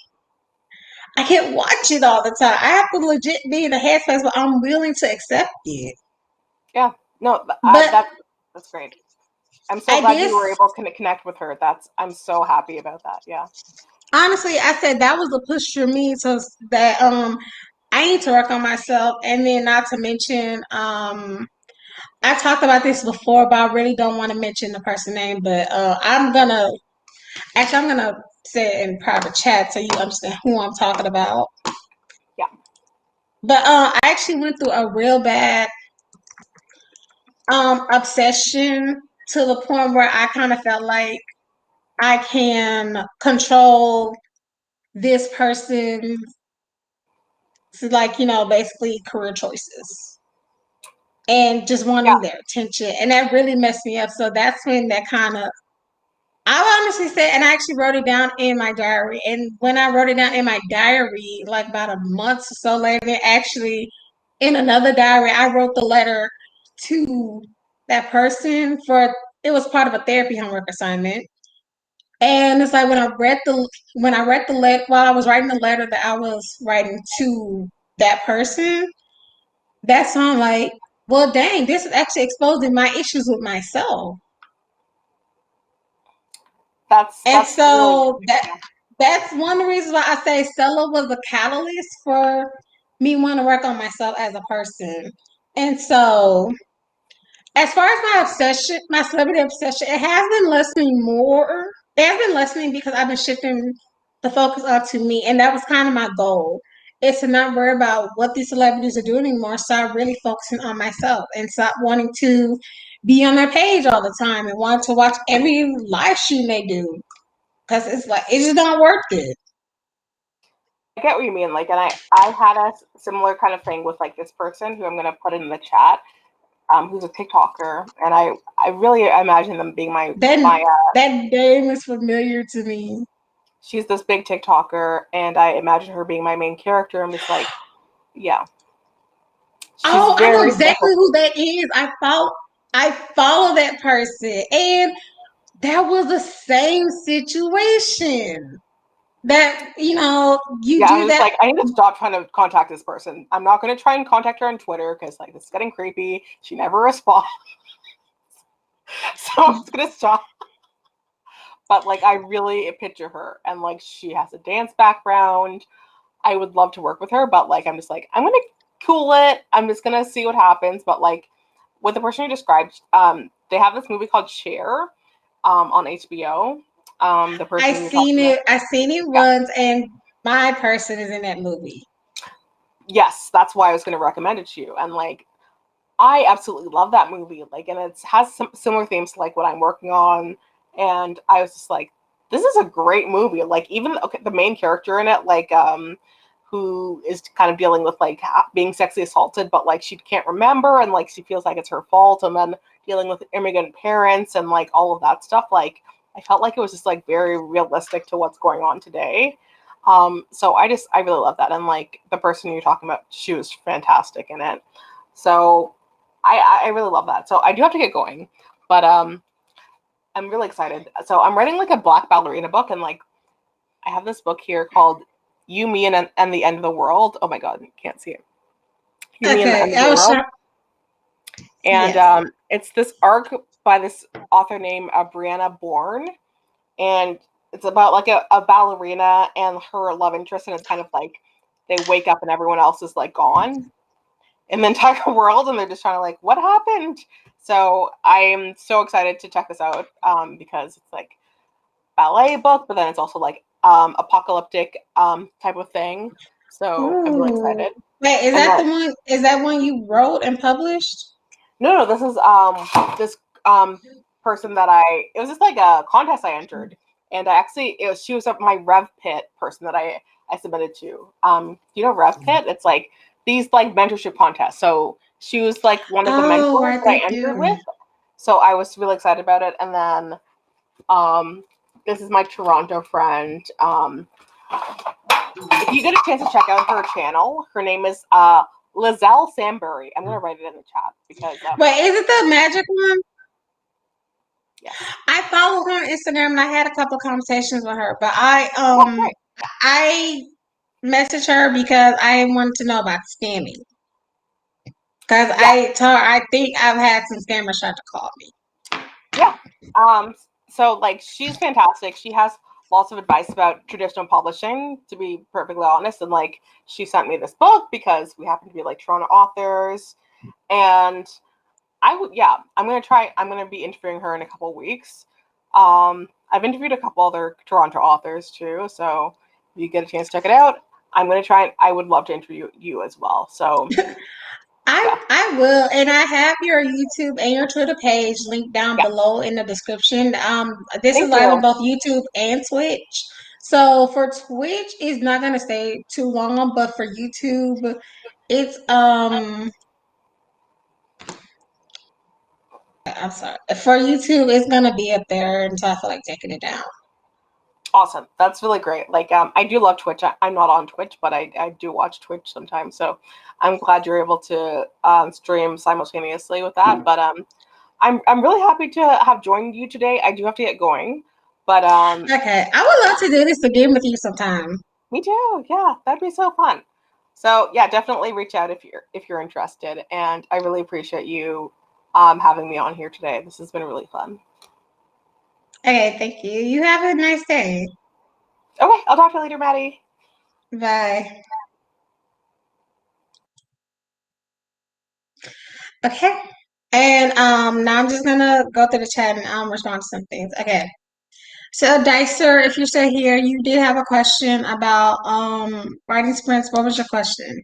I can't watch it all the time. I have to legit be in the headspace, but I'm willing to accept it. Yeah. No, But that's great. I'm so I glad did you were able to connect with her. I'm so happy about that. Yeah. honestly, I said that was a push for me, so that I need to work on myself, and then not to mention I talked about this before, but I really don't want to mention the person name. But I'm gonna say it in private chat so you understand who I'm talking about. Yeah. But I actually went through a real bad obsession to the point where I kind of felt like I can control this person's, like, basically career choices and just Yeah. wanting their attention. And that really messed me up. So that's when that kind of, I honestly said, and I actually wrote it down in my diary. And when I wrote it down in my diary, like about a month or so later, actually in another diary, I wrote the letter to that person it was part of a therapy homework assignment. And it's like when I read the letter while I was writing the letter that I was writing to that person, that's when I'm like, well, dang, this is actually exposing my issues with myself. And That's really so yeah. that's one of the reasons why I say Stella was a catalyst for me wanting to work on myself as a person. And so as far as my obsession, my celebrity obsession, it has been lessening more. It has been lessening because I've been shifting the focus onto me, and that was kind of my goal. Is to not worry about what these celebrities are doing anymore. Start really focusing on myself and stop wanting to be on their page all the time and want to watch every live stream they do because it's like it's just not worth it. I get what you mean. Like, and I had a similar kind of thing with like this person who I'm gonna put in the chat, who's a TikToker, and I really imagine them being That my that name is familiar to me. she's this big TikToker, and I imagine her being my main character. I'm just like, yeah, she's Oh, I know very exactly who that is. I follow that person, and that was the same situation. That you yeah. I'm do just that. like, I need to stop trying to contact this person. I'm not gonna try and contact her on Twitter because like this is getting creepy. She never responds, so I'm just gonna stop. But like, I really picture her, and like, she has a dance background. I would love to work with her, but like, I'm just like, I'm gonna cool it. I'm just gonna see what happens. But like, with the person you described, they have this movie called Cher, on HBO. The person you're talking about. I seen it Yeah. once, and my person is in that movie. Yes, that's why I was gonna recommend it to you. And like, I absolutely love that movie. Like, and it has some similar themes to like what I'm working on. And I was just like, this is a great movie. Like, even okay, the main character in it, like, who is kind of dealing with like being sexually assaulted, but like she can't remember, and like she feels like it's her fault, and then dealing with immigrant parents and like all of that stuff. Like, I felt like it was just like very realistic to what's going on today. So I really love that, and like the person you're talking about, she was fantastic in it. So I really love that. So I do have to get going, but I'm really excited. So I'm writing like a Black ballerina book, and like I have this book here called "You, Me, and the End of the World." Oh my god, you can't see it. "You, Me, and the Okay, End of I the was World," trying. and Yes. it's this arc by this author named Brianna Bourne, and it's about like a ballerina and her love interest, and it's kind of like they wake up and everyone else is like gone in the entire world, and they're just trying to like, what happened? So I'm so excited to check this out, because it's like ballet book, but then it's also like apocalyptic type of thing. So I'm really Ooh. excited. Wait, is And that then the one? Is that one you wrote and published? no, this is this person that it was just like a contest I entered, and she was my Rev Pit person that I submitted to. You know Rev Pit? It's like these like mentorship contests. So she was like one of the Oh, mentors right, that I they entered do. with. So I was really excited about it. And then um this is my Toronto friend. If you get a chance to check out her channel, her name is Lizelle Sambury. I'm gonna write it in the chat because Wait, is it the magic one? yes. I follow her on Instagram and I had a couple conversations with her, but Oh, great. I messaged her because I wanted to know about scamming. Because Yeah, I think I've had some scammers try to call me. yeah. So like she's fantastic. She has lots of advice about traditional publishing, to be perfectly honest. And like she sent me this book because we happen to be like Toronto authors. And I'm gonna be interviewing her in a couple of weeks. I've interviewed a couple other Toronto authors too, so if you get a chance to check it out, I'm gonna try and I would love to interview you as well. So yeah, I will, and I have your YouTube and your Twitter page linked down yeah. below in the description. This is Thank live on you. both YouTube and Twitch. So for Twitch, it's not gonna stay too long, but for YouTube, it's I'm sorry. For YouTube, it's gonna be up there until I feel like taking it down. Awesome. That's really great. Like, I do love Twitch. I'm not on Twitch, but I do watch Twitch sometimes. So I'm glad you're able to stream simultaneously with that. But I'm really happy to have joined you today. I do have to get going, but Okay, I would love to do this again with you sometime. me too. Yeah, that'd be so fun. So yeah, definitely reach out if you're interested. And I really appreciate you having me on here today. This has been really fun. Okay, thank you. You have a nice day. Okay, I'll talk to you later, Maddie. Bye. Okay. And now I'm just gonna go through the chat and respond to some things. Okay. So, Dicer, if you're still here, you did have a question about writing sprints. What was your question?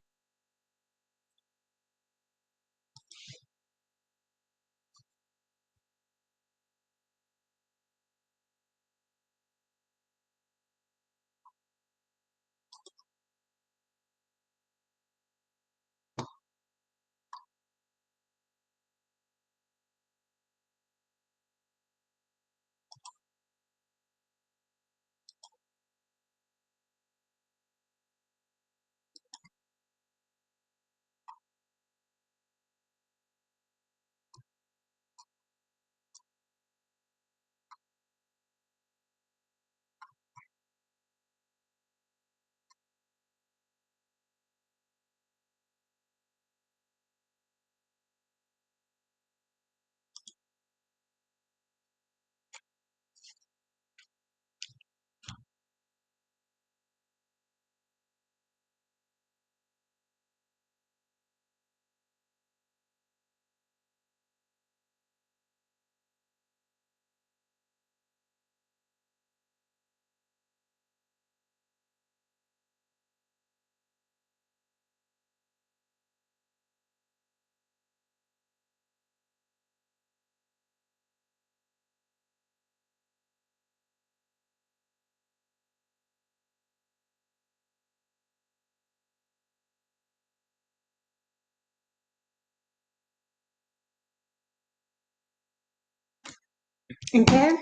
Okay.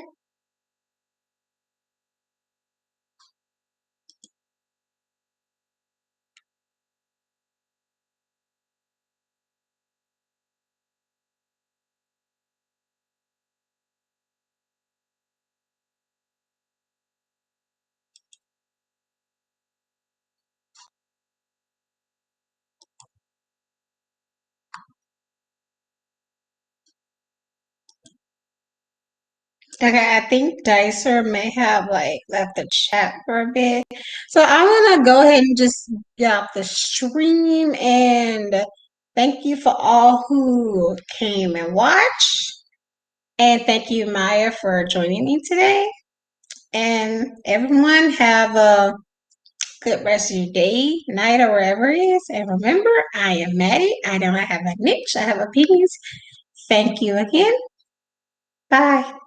Okay, I think Dicer may have like left the chat for a bit. So I'm gonna go ahead and just get off the stream and thank you for all who came and watched. And thank you, Maya, for joining me today. And everyone have a good rest of your day, night, or wherever it is. And remember, I am Maddie. I don't have a niche, I have opinions. Thank you again. Bye.